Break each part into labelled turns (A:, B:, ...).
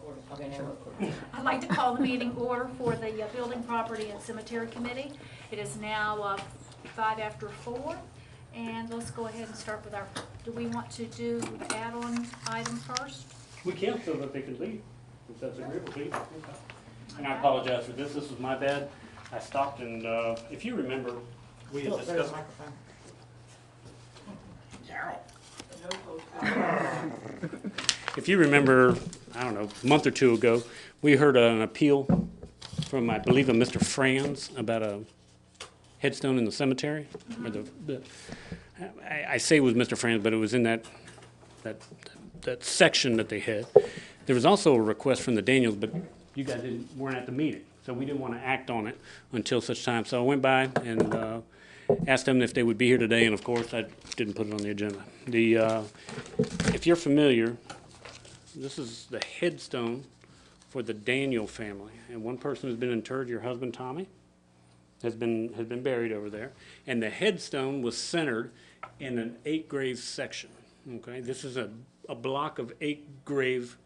A: Okay, now we're recording.
B: I'd like to call the meeting order for the Building, Property, and Cemetery Committee. It is now 5 after 4, and let's go ahead and start with our, do we want to do the add-on item first?
C: We can so that they can leave, if that's agreeable to you. And I apologize for this, this was my bad. I stopped and, if you remember, we had
A: Look, there's a
C: discussed.
A: microphone.
C: If you remember, I don't know, a month or two ago, we heard an appeal from, I believe, a Mr. Franz about a headstone in the cemetery. Or I say it was Mr. Franz, but it was in that section that they had. There was also a request from the Daniels, but you guys weren't at the meeting, so we didn't want to act on it until such time. So I went by and asked them if they would be here today, and of course, I didn't put it on the agenda. If you're familiar, this is the headstone for the Daniel family, and one person has been interred. Your husband Tommy has been buried over there, and the headstone was centered in an 8 grave section. Okay, this is a block of 8 grave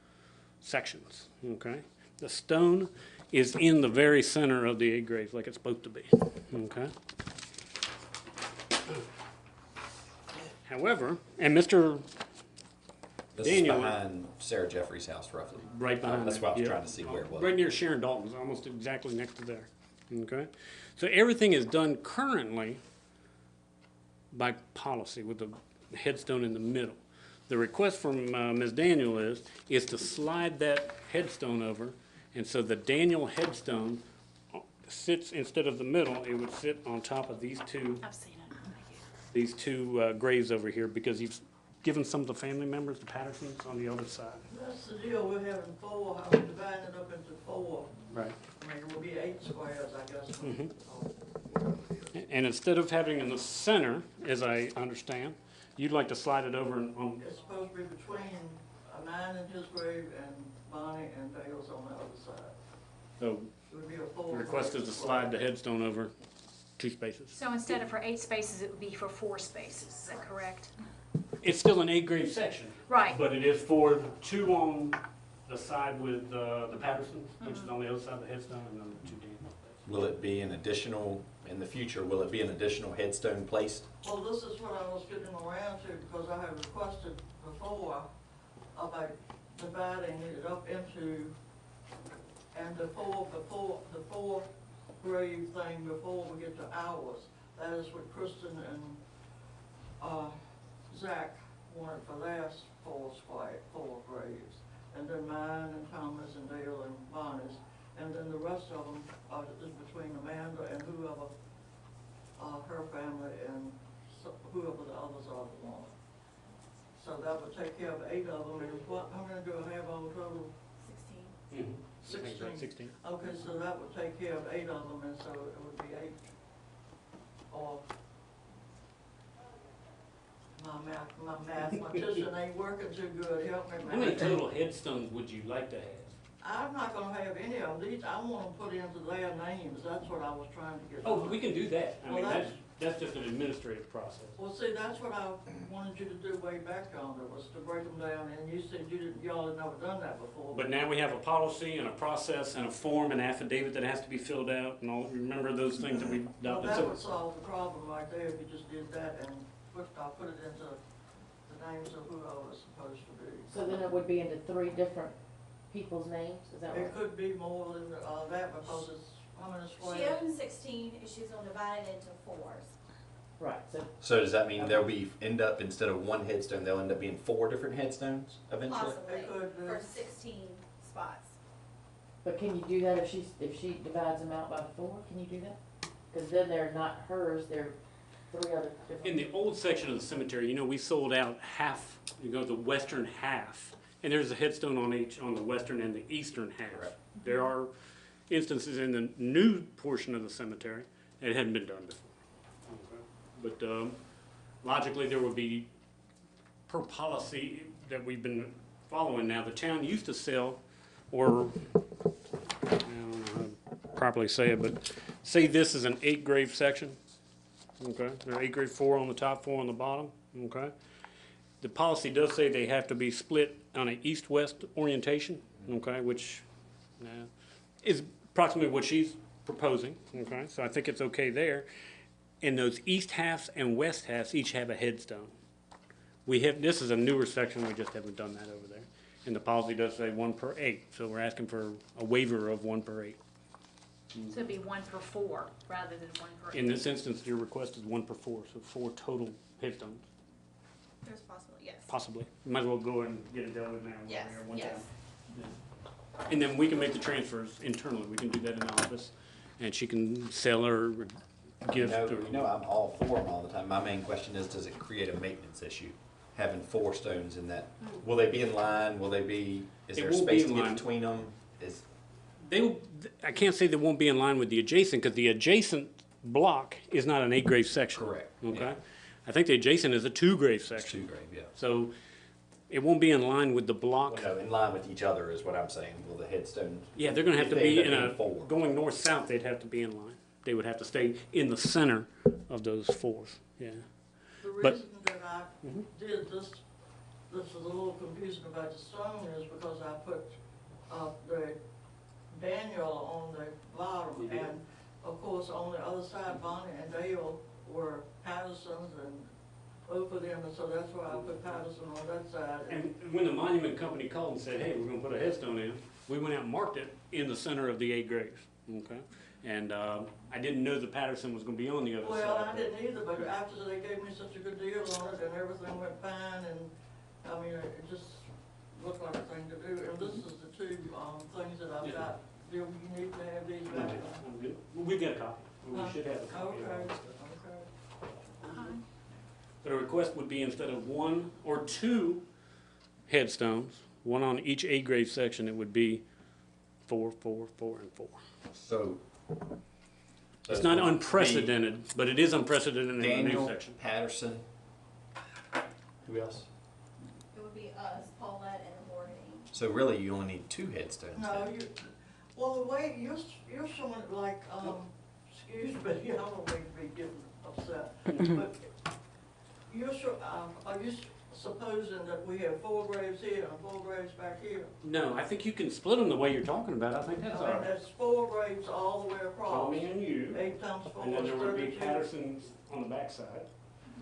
C: sections. Okay, the stone is in the very center of the 8 graves, like it's supposed to be. Okay. However, and Mr.
D: This
C: Daniel,
D: is behind Sarah Jeffrey's house, roughly.
C: right behind
D: That's
C: there,
D: what I was
C: yeah.
D: trying to see where it was.
C: Right near Sharon Dalton's, almost exactly next to there. Okay? So everything is done currently by policy with the headstone in the middle. The request from Ms. Daniel is to slide that headstone over, and so the Daniel headstone sits, instead of the middle, it would sit on top of these two
B: I've seen it. Thank you.
C: graves over here, because he's given some of the family members, the Pattersons, on the other side.
E: That's the deal, we're having 4, how we divide it up into 4.
C: Right.
E: I mean, it will be 8 squares, I guess.
C: And instead of having in the center, as I understand, you'd like to slide it over on,
E: It's supposed to be between mine and his grave and Bonnie and Dale's on the other side.
C: so
E: It would be a 4.
C: the request is to slide the headstone over 2 spaces.
B: So instead of for 8 spaces, it would be for 4 spaces, is that correct?
C: It's still an 8 grave section.
B: Right.
C: But it is for 2 on the side with the Pattersons, which is on the other side of the headstone, and then the 2 Daniels.
D: Will it be an additional, in the future, will it be an additional headstone placed?
E: Well, this is what I was getting around to, because I had requested before about dividing it up into, and the four grave thing before we get to ours. That is what Kristen and Zach wanted for last 4 graves. And then mine and Thomas and Dale and Bonnie's. And then the rest of them is between Amanda and whoever, her family and whoever the others are that want. So that would take care of 8 of them. And what, how many do I have all total?
B: 16.
E: 16.
C: 16.
E: Okay, so that would take care of 8 of them, and so it would be 8. Or my mathematician ain't working too good. Help me, man.
C: How many total headstones would you like to have?
E: I'm not gonna have any of them. These, I want them put into their names. That's what I was trying to get.
C: Oh, we can do that. I mean,
E: Well,
C: that's just an administrative process.
E: Well, see, that's what I wanted you to do way back yonder, was to break them down, and you said y'all had never done that before.
C: But now we have a policy and a process and a form and affidavit that has to be filled out and all, remember those things that we
E: Well,
C: adopted?
E: that
C: So-
E: would solve the problem right there if you just did that and I'll put it into the names of who I was supposed to be.
A: So then it would be into 3 different people's names, is that right?
E: It could be more than that because it's, how many
F: She
E: squares?
F: owns 16, and she's gonna divide it into 4s.
A: Right, so,
D: So does that mean there'll be, instead of 1 headstone, there'll end up being 4 different headstones eventually?
F: Possibly,
E: It could be.
F: for 16 spots.
A: but can you do that if she divides them out by 4, can you do that? Because then they're not hers, they're 3 other different.
C: In the old section of the cemetery, you know, we sold out half, the western half, and there's a headstone on the western and the eastern half.
D: Right.
C: There are instances in the new portion of the cemetery that it hadn't been done before. Okay. But logically, there would be, per policy that we've been following now, the town used to sell, or, I don't know how to properly say it, but say this is an 8 grave section. Okay, there are 8 grade, 4 on the top, 4 on the bottom, okay? The policy does say they have to be split on an east-west orientation, okay, which is approximately what she's proposing, okay? So I think it's okay there. And those east halves and west halves each have a headstone. This is a newer section, we just haven't done that over there. And the policy does say 1 per 8, so we're asking for a waiver of 1 per 8.
B: So it'd be 1 per 4 rather than 1 per 8.
C: In this instance, your request is 1 per 4, so 4 total headstones,
F: There's possible, yes.
C: possibly. You might as well go and get it dealt with now.
F: Yes,
C: one
F: yes.
C: time. Yeah. And then we can make the transfers internally, we can do that in the office, and she can sell or gift or.
D: I'm all for them all the time. My main question is, does it create a maintenance issue? Having 4 stones in that, will they be in line? Will they be, is
C: It
D: there
C: won't be
D: space
C: in
D: to get
C: line.
D: between them? Is,
C: I can't say they won't be in line with the adjacent, because the adjacent block is not an 8-grave section.
D: Correct,
C: Okay?
D: yeah.
C: I think the adjacent is a 2-grave
D: it's
C: section.
D: 2 grave, yeah.
C: So it won't be in line with the block.
D: Well, no, in line with each other is what I'm saying. Will the headstones?
C: Yeah, they're gonna have
D: if
C: to
D: they
C: be
D: end
C: in
D: up
C: a,
D: being 4.
C: going north-south, they'd have to be in line. They would have to stay in the center of those 4s, yeah.
E: The
C: But-
E: reason that I did this is a little confusing about the stone is because I put, the Daniel on the bottom,
C: You did.
E: and of course, on the other side, Bonnie and Dale were Pattersons, and both of them, and so that's why I put Patterson on that side.
C: And when the monument company called and said, hey, we're gonna put a headstone in, we went out and marked it in the center of the 8 graves, okay? And, I didn't know the Patterson was gonna be on the other side.
E: Well, I didn't either, but after they gave me such a good deal on it and everything went fine, and, I mean, it just looked like a thing to do. And this is the 2, things that I've
C: Yeah.
E: got. Do you need to have these
C: No,
E: back?
C: I'm good. Well, we've got a copy. We should have a copy. of all
E: Okay,
C: this stuff.
E: okay.
B: Uh-huh.
C: But a request would be instead of 1 or 2 headstones, 1 on each 8 grave section, it would be 4, 4, 4, and 4.
D: So.
C: It's
D: those
C: not
D: would be
C: unprecedented, but it is unprecedented in the new
D: Daniel,
C: section.
D: Patterson. Who else?
F: It would be us, Paulette, and the board meeting.
D: So really, you only need 2 headstones.
E: No,
D: then.
E: well, the way you're showing it like, excuse me, I don't mean to be getting upset, but you're are you supposing that we have 4 graves here and 4 graves back here?
C: No, I think you can split them the way you're talking about. I think that's all
E: I mean,
C: right.
E: there's 4 graves all the way across.
C: Tommy and you,
E: 8 times 4
C: and then
E: is
C: there would be
E: 32.
C: Patterson's on the backside,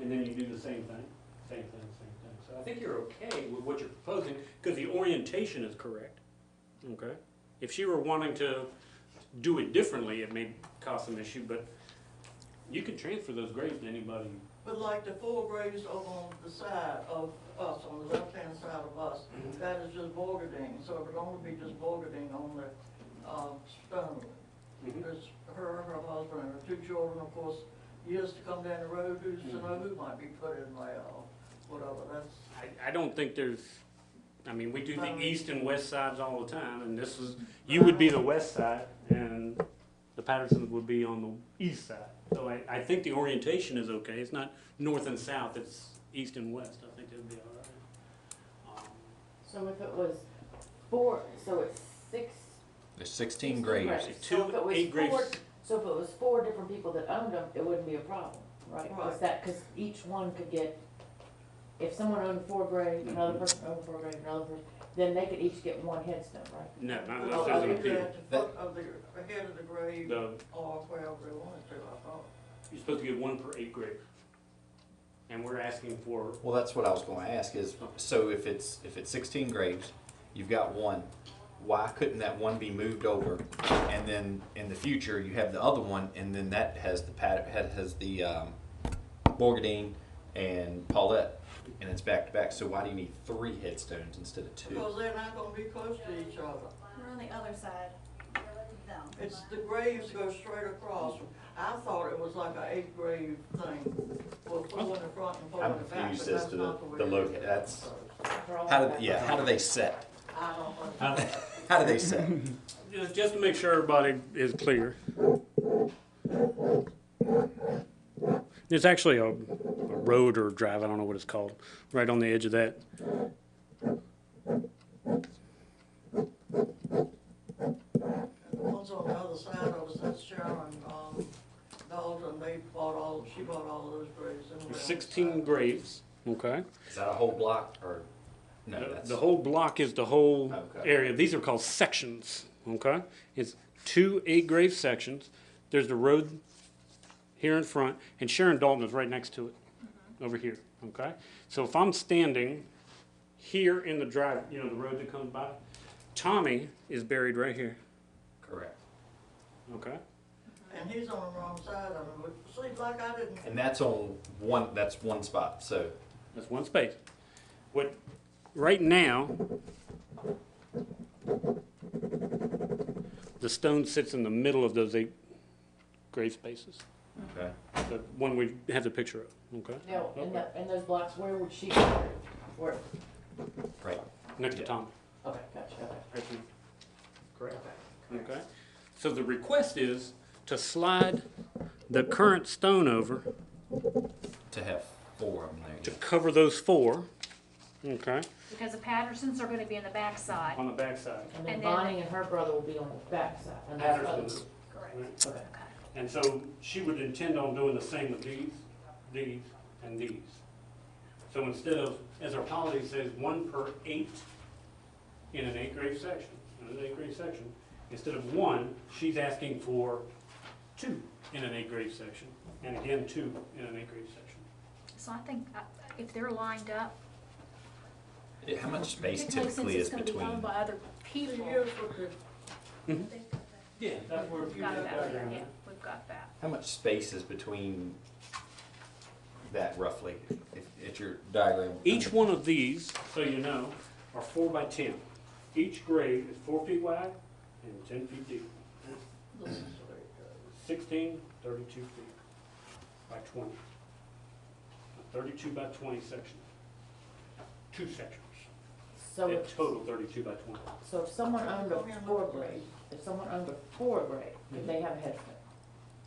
C: and then you do the same thing, same thing, same thing. So I think you're okay with what you're proposing, because the orientation is correct, okay? If she were wanting to do it differently, it may cause some issue, but you can transfer those graves to anybody.
E: But like the 4 graves over on the side of us, on the left-hand side of us, that is just Borgadine, so it would only be just Borgadine on the, stone.
C: Mhm.
E: There's her husband, and her 2 children, of course, years to come down the road, who's to know who might be put in there, or whatever, that's,
C: I don't think there's, I mean, we do the east and west sides all the time, and this is, you would be the west side, and the Pattersons would be on the east side. So I think the orientation is okay. It's not north and south, it's east and west. I think that'd be all right.
A: So if it was 4, so it's 6.
D: There's 16 graves.
A: So if it was
C: 8 graves.
A: 4, so if it was 4 different people that owned them, it wouldn't be a problem, right?
E: Right.
A: Cause each one could get, if someone owned 4 graves, another person owned 4 graves, another person, then they could each get 1 headstone, right?
C: No, not
E: well,
C: unless there's an
E: either
C: appeal.
E: at the foot of the head of the grave,
C: The-
E: or wherever they wanted to, I thought.
C: You're supposed to get 1 per 8 grave. And we're asking for,
D: Well, that's what I was gonna ask is, so if it's 16 graves, you've got 1, why couldn't that 1 be moved over? And then in the future, you have the other one, and then that has the Borgadine and Paulette, and it's back to back. So why do you need 3 headstones instead of 2?
E: Because they're not gonna be close to each other.
F: We're on the other side of them.
E: It's, the graves go straight across. I thought it was like a 8 grave thing, well, 4 in the front and 4 in
D: I'm
E: the back,
D: confused
E: but
D: as
E: that's
D: to
E: not the way
D: the
E: it
D: look.
E: is.
D: That's
A: For all
D: how
A: of
D: do
A: that.
D: how do they set?
E: I don't know.
D: How do they set?
C: just to make sure everybody is clear. There's actually a road or drive, I don't know what it's called, right on the edge of that.
E: And the ones on the other side of us, that's Sharon, Dalton, she bought all of those graves. And
C: There's 16 graves, okay?
D: Is that a whole block or? No, that's.
C: The whole block is the whole
D: Okay.
C: area. These are called sections, okay? It's 2 8-grave sections. There's the road here in front, and Sharon Dalton is right next to it, over here, okay? So if I'm standing here in the drive, you know, the road that comes by, Tommy is buried right here,
D: Correct.
C: okay?
E: And he's on the wrong side of it, but see, like I didn't,
D: And that's one spot, so.
C: That's one space. What, right now, the stone sits in the middle of those 8 grave spaces.
D: Okay.
C: The one we have the picture of, okay?
A: Now, in those blocks, where would she go? Where,
D: Right.
C: Next to
D: Yeah.
C: Tommy.
A: okay, gotcha, okay,
C: Right here. Correct.
A: okay.
C: Okay? So the request is to slide the current stone over
D: To have 4 of them there.
C: to
D: yeah.
C: cover those 4, okay,
B: Because the Pattersons are gonna be in the backside.
C: on the backside.
A: And then
B: And then-
A: Bonnie and her brother will be on the backside, and that's
C: Patterson's.
B: Correct.
C: Right.
A: okay.
B: Okay.
C: And so she would intend on doing the same with these, and these. So instead of, as our policy says, 1 per 8 in an 8-grave section, instead of 1, she's asking for 2 in an 8-grave section, and again, 2 in an 8-grave section.
B: So I think if they're lined up,
D: How much space
B: particularly since
D: typically
B: it's
D: is
B: gonna be owned
D: between?
B: by other
E: see,
B: people.
E: here's what the,
C: Yeah, that's where.
B: We've got that, yeah, we've got that.
D: How much space is between that roughly, if, at your diagram?
C: Each one of these, so you know, are 4 by 10. Each grave is 4 feet wide and 10 feet deep. 16, 32 feet by 20. A 32 by 20 section. 2 sections.
A: So
C: In
A: if,
C: total, 32 by 20.
A: so if someone owned a 4 grave, could they have a headstone?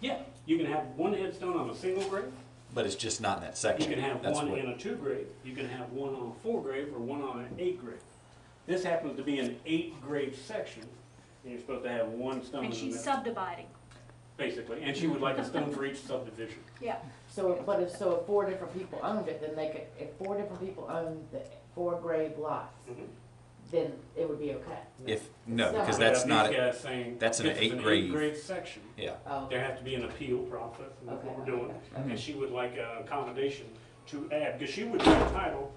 C: Yeah, you can have one headstone on a single grave.
D: But it's just not in that
C: You
D: section.
C: can have
D: That's
C: one
D: what-
C: in a 2 grave. You can have one on a 4 grave or one on an 8 grave. This happens to be an 8 grave section, and you're supposed to have one stone in
B: And
C: the
B: she's
C: middle,
B: subdividing.
C: basically. And she would like a stone for each subdivision.
B: Yeah.
A: So, but if 4 different people owned it, then they could, if 4 different people owned the 4 grave lots,
C: Mhm.
A: then it would be okay.
D: No, because
A: So-
D: that's
C: These
D: not,
C: guys saying
D: that's an
C: this is
D: 8 grave.
C: 8 grave section.
D: yeah.
A: Oh,
C: There has to be an appeal process, and that's what we're doing.
A: Okay.
C: And she would like an accommodation to add, because she would be entitled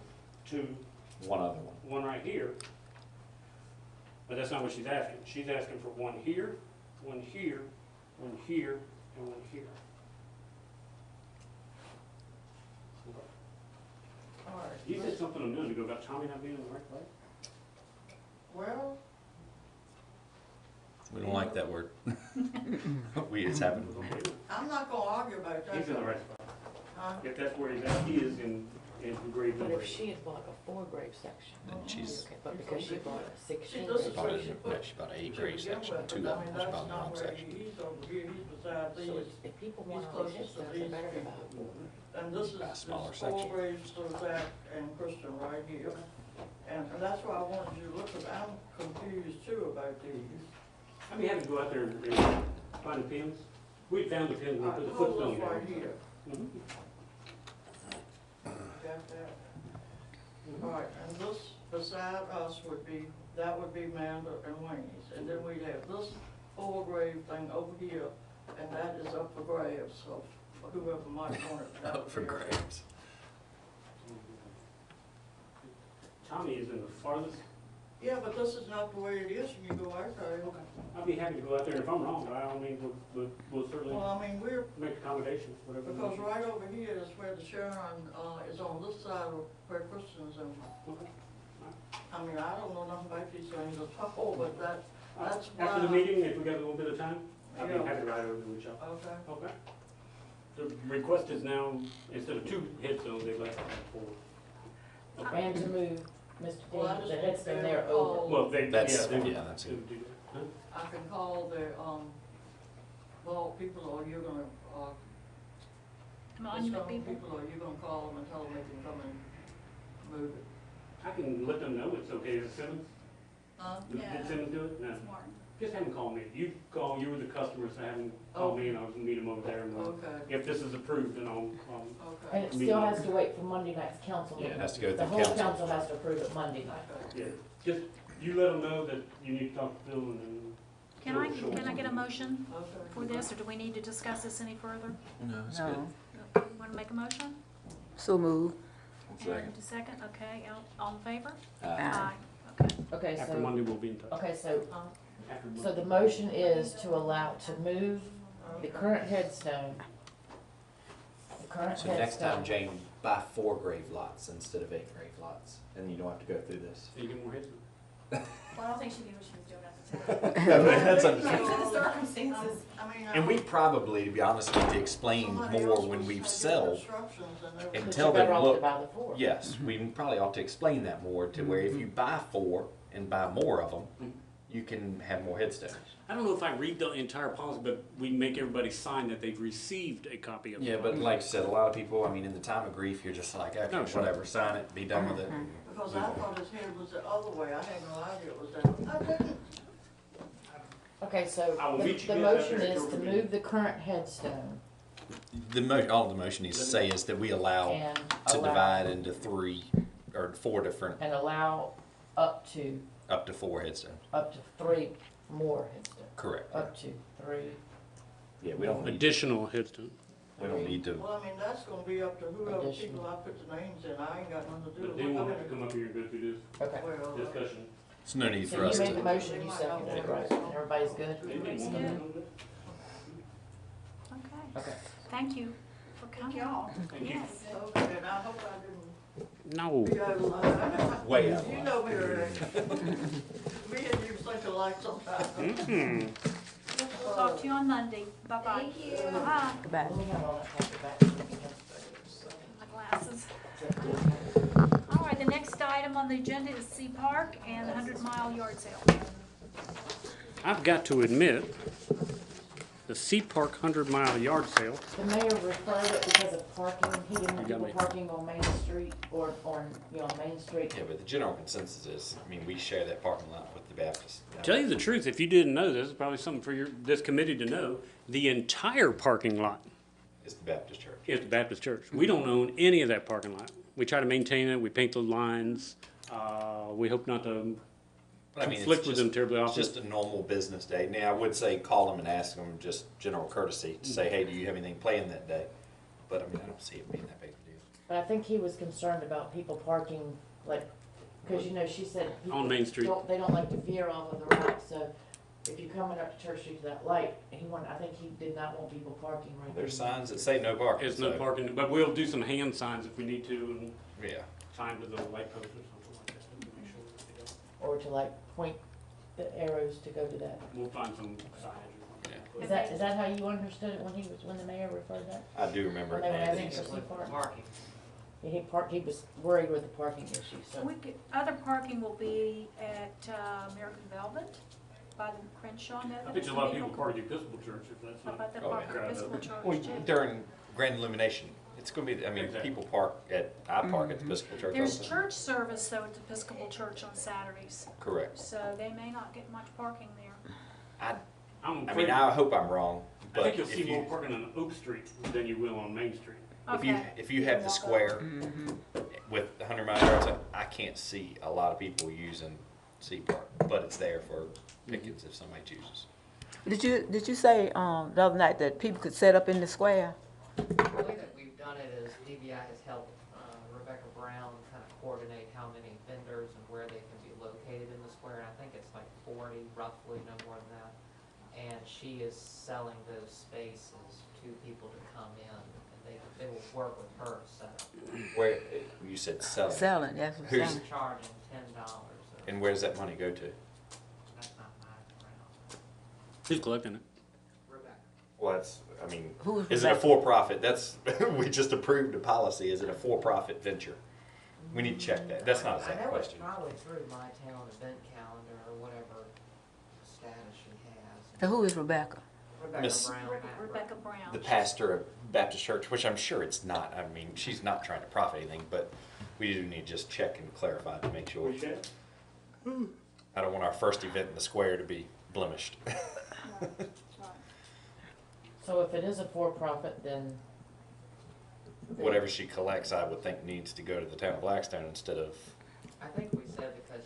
C: to
D: One other one.
C: one right here. But that's not what she's asking. She's asking for one here, one here, one here, and one here.
E: all right.
C: You said something a minute ago about Tommy not being in the right place?
E: Well,
D: We don't like that word. It's happened with them.
E: I'm not gonna argue about that.
C: He's in the right spot.
E: Huh?
C: If that's where he's at, he is in grade
A: but
C: number.
A: if she had bought a 4 grave section,
D: Then she's,
A: okay, but because she bought a 16
E: See, this is
A: grave
E: where
A: section,
E: she put.
G: about
E: to begin with, but I mean, that's not where he's over here, he's beside
A: so
E: these,
A: if people want
E: He's
A: all these
E: closest to
A: headstones, they
E: these
A: better
E: people.
A: buy 4.
E: and this is,
G: By a
E: this
G: smaller
E: 4
G: section.
E: graves to Zach and Kristen right here. And that's why I wanted you to look at, I'm confused too about these.
C: I'd be happy to go out there and find the pins. We found the pins, we
E: All
C: put
E: right,
C: the
E: hold
C: footstone
E: this right
C: down.
E: here,
C: Mhm.
E: got that? All right, and this beside us would be, that would be Manda and Wayne's, and then we'd have this 4 grave thing over here, and that is up for grabs, so for whoever might want it. that
D: up
E: would
D: for
E: be okay.
D: grabs.
C: Tommy is in the farthest.
E: Yeah, but this is not the way it is when you go out there.
C: I'd be happy to go out there, and if I'm wrong, by all means, we'll certainly
E: Well, I mean, we're,
C: make accommodations, whatever. we
E: because
C: need.
E: right over here is where the Sharon, is on this side of where Kristen's in.
C: Okay.
E: I mean, I don't know nothing about these things at all, but that's why.
C: After the meeting, if we got a little bit of time, I'd be
E: Yeah.
C: happy to ride over with y'all.
E: Okay,
C: Okay. The request is now, instead of 2 headstones, they'd like to have 4.
A: And to move Mr.
E: Well, I
A: King,
E: just
A: the
E: want
A: headstone
E: to
A: there
E: call-
A: over.
C: Well, they,
D: That's-
C: they would-
D: yeah, that's
C: they
D: it.
C: would do that. Huh?
E: I can call the, vault people, or you're gonna,
B: Monument
E: stone
B: people.
E: people, or you're gonna call them and tell them they can come and move it.
C: I can let them know it's okay as 7th. Did Simmons do it? No.
F: It's Martin.
C: Just have him call me. You were the customer, so have him call me and I'll meet him over there. And
E: Okay,
C: if this is approved, then I'll,
E: okay.
A: And it still has to wait for Monday night's council
D: Yeah,
A: meeting.
D: it has to go
A: The
D: through
A: whole
D: council.
A: council has to approve it Monday night.
E: Okay.
C: yeah, just, you let them know that you need to talk to Phil and then.
B: Can I get a motion
E: Okay.
B: for this, or do we need to discuss this any further?
D: No, it's
G: No.
B: Want to make a motion?
G: So move.
B: And a second, okay, all in favor?
D: good.
G: Aye.
B: Okay.
A: Okay,
C: After
A: so,
C: Monday, we'll be in touch.
A: okay, so,
C: After
A: so
C: Monday.
A: the motion is to allow, to move the current headstone. The current
D: So next time,
A: headstone.
D: Jane, buy 4 grave lots instead of 8 grave lots, and you don't have to go through this.
C: So you get more hits?
F: Well, I don't think she knew what she was doing at the time.
D: No, that's
F: Due
D: understandable.
F: to the circumstances.
E: I mean,
D: And we probably, to be honest, need to explain
E: somebody
D: more
E: else
D: when
E: was
D: we've
E: trying to give
D: settled.
E: instructions and they
D: And
E: were-
A: But
D: tell
A: you're better
D: them,
A: off to
D: look,
A: buy the 4.
D: yes, we probably ought to explain that more to where if you buy 4 and buy more of them, you can have more headstones.
C: I don't know if I read the entire policy, but we make everybody sign that they've received a copy of it.
D: Yeah, but like I said, a lot of people, I mean, in the time of grief, you're just like, okay,
C: No, sure.
D: whatever, sign it, be done with it.
E: Because I thought his head was the other way, I had no idea it was that. I didn't.
A: Okay, so
C: I will meet you
A: the
C: guys
A: motion
C: after
A: is
C: your
A: to
C: meeting.
A: move the current headstone
D: All the motion needs to say is that we allow
A: and
D: to
A: allow,
D: divide into 3 or 4 different,
A: and allow up to,
D: up to 4 headstones.
A: up to 3 more headstones.
D: Correct.
A: Up to 3.
D: Yeah, we don't need,
C: Additional headstone.
D: we don't need to,
E: Well, I mean, that's gonna be up to whoever
A: Additional.
E: people I put the names in, I ain't got nothing to do
C: But
E: with
C: then
E: it.
C: we'll have to come up here and go through
A: Okay.
E: Well,
C: this discussion.
D: there's no need
A: So
D: for
A: you
D: us
A: made the
D: to.
A: motion, you seconded it, right? Everybody's good?
B: Okay,
A: Okay.
B: thank you for coming.
F: y'all.
B: Yes.
E: okay, and I hope I
C: No.
E: didn't be out of line.
D: Way out of
E: You
D: line.
E: know me already. Me and you think alike sometimes.
C: Mm-hmm.
B: We'll talk to you on Monday. Bye-bye.
F: Thank you.
B: Bye.
G: Goodbye.
A: Let me have all that paper back.
B: My glasses. All right, the next item on the agenda is Sea Park and the 100-mile yard sale.
C: I've got to admit, the Sea Park 100-mile yard sale,
A: The mayor referred it because of parking, he didn't want
C: You got
A: people
C: me.
A: parking on Main Street or on, you know, Main Street.
D: Yeah, but the general consensus is, I mean, we share that parking lot with the Baptist.
C: tell you the truth, if you didn't know this, it's probably something for this committee to know, the entire parking lot
D: It's the Baptist church.
C: is the Baptist church. We don't own any of that parking lot. We try to maintain it, we paint the lines, we hope not to
D: But I mean,
C: conflict
D: it's
C: with
D: just,
C: them terribly
D: it's
C: often.
D: just a normal business day. Now, I would say call them and ask them just general courtesy to say, hey, do you have anything planned that day? But I mean, I don't see it being that big of a deal.
A: But I think he was concerned about people parking, like, cause you know, she said. people
C: On Main Street.
A: They don't like to veer off of the right, so if you're coming up to Church Street to that light, I think he did not want people parking right there.
D: There's signs that say no parking.
C: There's no
D: so,
C: parking, but we'll do some hand signs if we need to, and
D: Yeah.
C: sign to the light post or something like that, to make sure that they don't.
A: Or to like point the arrows to go to that.
C: We'll find some signage.
D: Yeah.
A: Is that how you understood it when the mayor referred that?
D: I do remember
A: When
D: it.
A: they were
D: now.
A: asking for some parking? Yeah, he was worried with the parking issue, so.
B: Other parking will be at American Velvet by the Crenshaw.
C: I bet you a lot of people park at the Episcopal Church if that's
B: How
C: not.
B: about the
D: Oh,
B: park
D: yeah.
B: at Episcopal
D: Well,
B: Church too?
D: during Grand Illumination, it's gonna be, I mean,
C: Exactly.
D: people park at, I park at the Episcopal church all
B: There's
D: the time.
B: church service though at the Episcopal Church on Saturdays,
D: Correct.
B: so they may not get much parking there.
C: I'm
D: I
C: afraid,
D: mean, I hope I'm wrong,
C: I
D: but
C: think you'll
D: if
C: see more
D: you,
C: parking on Oak Street than you will on Main Street.
B: Okay.
D: if you have the square with the 100 mile yards, I can't see a lot of people using Sea Park, but it's there for pickets if somebody chooses.
G: Did you say the other night that people could set up in the square?
H: The way that we've done it is DVI has helped Rebecca Brown kind of coordinate how many vendors and where they can be located in the square. And I think it's like 40 roughly, no more than that. And she is selling those spaces to people to come in, and they will work with her to set up.
D: Where, you said selling,
G: Selling, that's what I'm
D: Who's-
G: saying.
H: Charging $10. So
D: and where does that money go to?
H: that's not my ground.
C: Who's collecting it?
H: Rebecca.
D: Well, that's, I mean,
G: Who is
D: is it a
G: Rebecca?
D: for-profit? That's, we just approved a policy. Is it a for-profit venture? We need to check that. That's not a
H: I
D: sad
H: know it's
D: question.
H: probably through My Town event calendar or whatever status she has.
G: So who is Rebecca?
H: Rebecca
D: Miss-
H: Brown.
B: Rebecca Brown.
D: The pastor of Baptist Church, which I'm sure it's not. I mean, she's not trying to profit anything, but we do need to just check and clarify to make sure. I don't want our first event in the square to be blemished.
A: So if it is a for-profit, then.
D: Whatever she collects, I would think needs to go to the town of Blackstone instead of,
H: I think we said because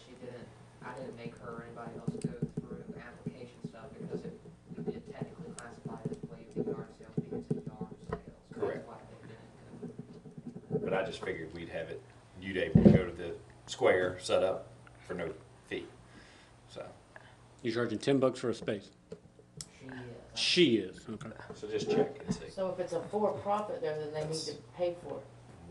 H: I didn't make her or anybody else go through application stuff because it technically classified as way of the yard sales because it's yard sales.
D: Correct.
H: That's why they didn't.
D: but I just figured we'd have it, you'd able to go to the square, set up for no fee. So,
C: You're charging $10 for a space.
H: She is.
C: She is, okay.
D: so just check and see.
A: So if it's a for-profit there, then they need to pay for it.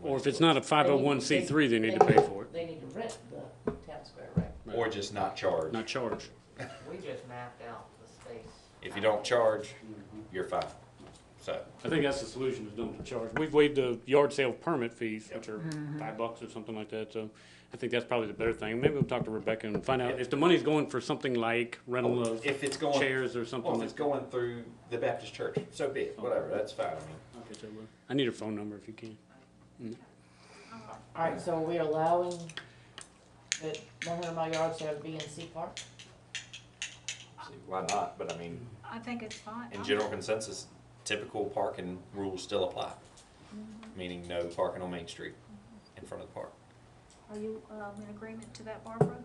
C: Or if it's not a 501c3, they need to pay for it,
A: They need to rent the town square, right?
D: Or just not charge.
C: not charge.
H: We just mapped out the space.
D: If you don't charge, you're fine. So,
C: I think that's the solution, is don't charge. We've waived the yard sale permit fees, which are $5 or something like that, so I think that's probably the better thing. Maybe we'll talk to Rebecca and find out if the money's going for something like rental of
D: if it's going,
C: chairs or something
D: well, if
C: like
D: it's
C: that.
D: going through the Baptist church, so be it, whatever, that's fine. I mean,
C: Okay, so I need her phone number if you can.
A: Alright, so are we allowing that 100 mile yard sale to be in C Park?
D: see, why not? But I mean,
B: I think it's fine.
D: in general consensus, typical parking rules still apply. Meaning no parking on Main Street in front of the park.
B: Are you in agreement to that, Barbara?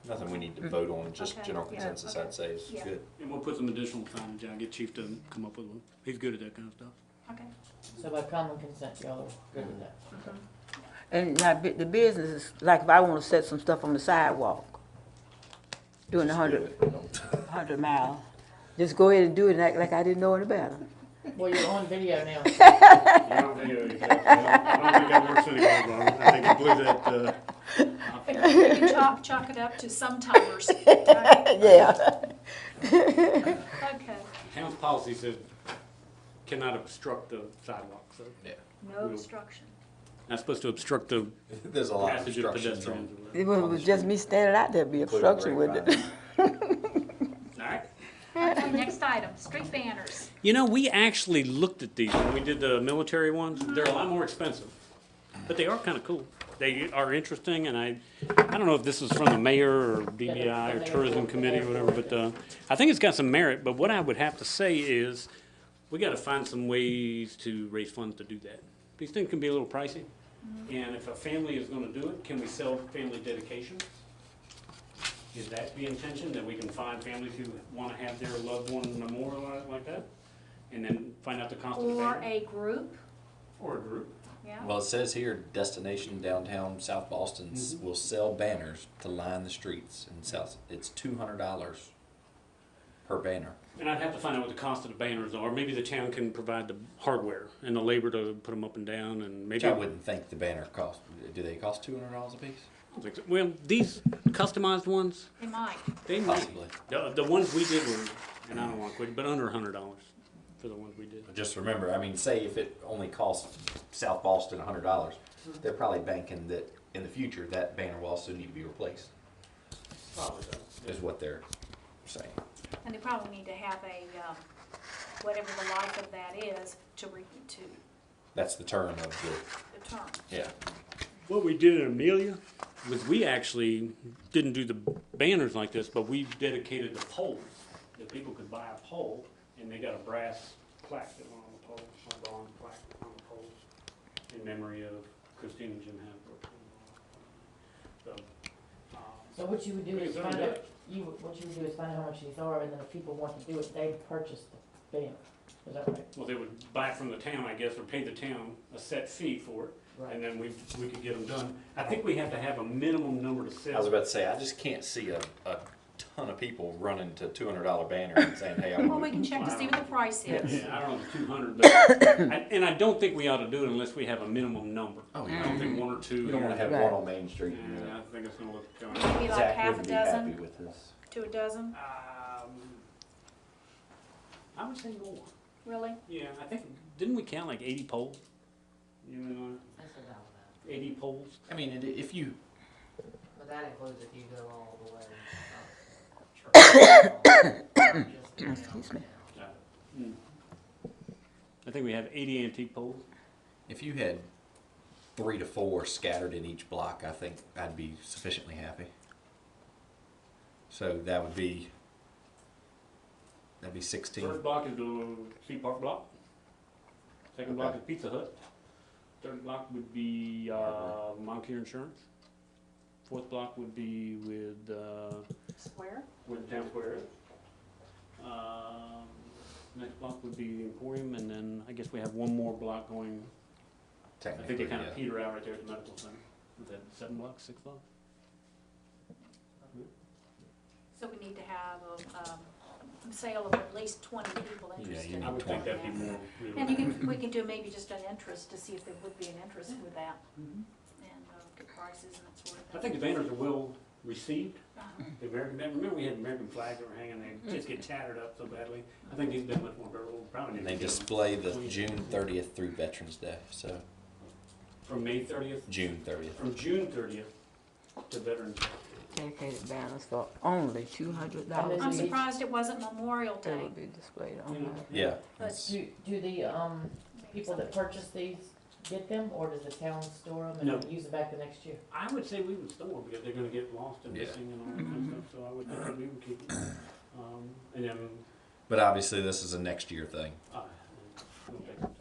D: Nothing we need to vote on, just
B: Okay,
D: general
B: yeah,
D: consensus,
B: okay.
D: I'd say is
B: Yeah.
D: good.
C: And we'll put some additional signage out, get Chief to come up with one. He's good at that kind of stuff.
B: Okay.
A: So by common consent, y'all are good with that?
G: And now, the business is, like if I wanna set some stuff on the sidewalk, doing 100 mile, just go ahead and do it and act like I didn't know any better.
A: Well, you're on video now.
C: I don't think that works anymore, Barbara. I think you blew that,
B: You can chalk it up to some timers. Right?
G: Yeah.
B: Okay,
C: town's policy says cannot obstruct the sidewalk, so
D: Yeah.
B: no obstruction.
C: not supposed to obstruct the
D: There's a lot of
C: passage of
D: obstructions
C: pedestrians.
D: on.
C: or whatever.
G: It was just me standing out there, be obstruction, wouldn't it?
C: All right.
B: Okay, next item, street banners.
C: You know, we actually looked at these when we did the military ones. They're a lot more expensive, but they are kind of cool. They are interesting, and I don't know if this is from the mayor or DBI or tourism committee or whatever, but I think it's got some merit. But what I would have to say is, we got to find some ways to raise funds to do that. These things can be a little pricey, and if a family is going to do it, can we sell family dedications? Is that the intention, that we can find families who want to have their loved one memorialized like that? And then find out the cost of the
B: Or
C: banner?
B: a group,
C: Or a group.
B: yeah.
D: Well, it says here, Destination Downtown South Boston
C: Mm-hmm.
D: will sell banners to line the streets in South. It's $200 per banner.
C: And I'd have to find out what the cost of the banners are. Maybe the town can provide the hardware and the labor to put them up and down, and
D: Which
C: maybe.
D: I wouldn't think the banner cost. Do they cost $200 a piece?
C: I don't think so. Well, these customized ones,
B: They might.
C: they might.
D: Possibly.
C: The ones we did were, and I don't want to quit, but under $100 for the ones we did.
D: But just remember, I mean, say if it only costs South Boston $100, they're probably banking that in the future that banner will also need to be replaced.
C: Probably so.
D: Is what they're saying.
B: And they probably need to have a, whatever the life of that is, to
D: That's the term of
B: the term.
D: the, yeah.
C: What we did in Amelia was we actually didn't do the banners like this, but we dedicated the poles. That people could buy a pole, and they got a brass plaque that went on the pole, a bronze plaque on the poles, in memory of Christine and Jim Hasbrook.
A: So what you would do is
C: Yeah,
A: find
C: yeah.
A: out, what you would do is find out how much these are, and then if people want to do it, they purchase the banner. Is that right?
C: Well, they would buy it from the town, I guess, or pay the town a set fee for it,
A: Right.
C: and then we could get them done. I think we have to have a minimum number to
D: I was
C: sell.
D: about to say, I just can't see a ton of people running to $200 banner and saying, hey, I
B: Well, we
D: want
B: can check to see what the price is.
C: Yeah, I don't know if it's 200, but, and I don't think we ought to do it unless we have a minimum number.
D: Oh,
C: I don't think one or two.
D: You don't want to have
G: Right.
D: one on Main Street.
C: Yeah, I think it's gonna look kind
B: Maybe like
D: Zach
B: half a
D: wouldn't be happy
B: dozen
D: with this.
B: to a dozen,
C: I would say more.
B: really?
C: Yeah, I think, didn't we count like 80 poles? You know,
H: I said that one.
C: 80 poles?
D: I mean, if you,
H: But that includes if you go all the way up.
G: Excuse me.
C: I think we have 80 antique poles.
D: if you had 3 to 4 scattered in each block, I think I'd be sufficiently happy. So that'd be 16.
C: First block is the Sea Park block. Second block is Pizza Hut. Third block would be Moncur Insurance. Fourth block would be with
B: Square?
C: where the town square is. Next block would be Emporium, and then I guess we have one more block going. I think
D: Technically,
C: they kind
D: yeah.
C: of peter out right there at the medical center. Is that 7 blocks, 6 blocks?
B: So we need to have a sale of at least 20 people
D: Yeah,
B: interested.
D: you
C: I
D: need
C: would think
D: 20.
C: that'd be more
B: And you
C: realistic.
B: can, we can do maybe just an interest to see if there would be an interest with that,
C: Mhm.
B: and get prices and that sort of
C: I
B: thing.
C: think the banners are well received.
B: Uh-huh.
C: The American, remember we had American flags that were hanging, they just get tattered up so badly. I think these been much more durable, probably.
D: And
C: need
D: they
C: to get them
D: display the June 30th through Veterans Day. So
C: from May 30th,
D: June 30th.
C: from June 30th to Veterans Day.
G: Dedicated banners for only $200.
B: I'm
A: Each-
B: surprised it wasn't Memorial
G: They
B: Day.
G: would be displayed on
C: You know,
G: that.
D: Yeah.
B: But
A: Do the, people that purchase these get them, or does the town store them
C: No.
A: and use them back the next year?
C: I would say we would store because they're gonna get lost and
D: Yeah.
C: missing and all that kind of stuff, so I would think that we would keep them. And then,
D: But obviously, this is a next year thing.
C: we'll take some time.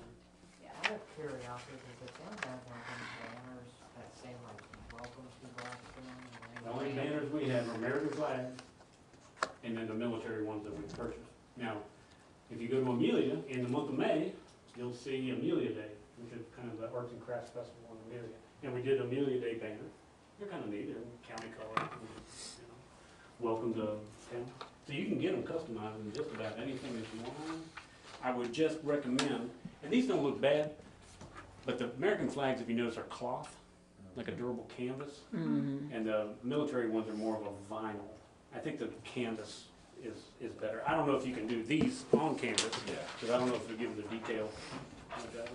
H: Yeah, out of curiosity, does the town have one of these banners that say like, welcome to Blackstone?
C: The only banners we have are American flags and then the military ones that we purchased. Now, if you go to Amelia in the month of May, you'll see Amelia Day, which is kind of the arts and crafts festival in Amelia. And we did Amelia Day banners. They're kind of neat, they're county colors, and, you know, welcome to town. So you can get them customized in just about anything that you want. I would just recommend, and these don't look bad, but the American flags, if you notice, are cloth, like a durable canvas.
G: Mm-hmm.
C: And the military ones are more of a vinyl. I think the canvas is better. I don't know if you can do these on canvas,
D: Yeah.
C: because I don't know if they'll give the detail.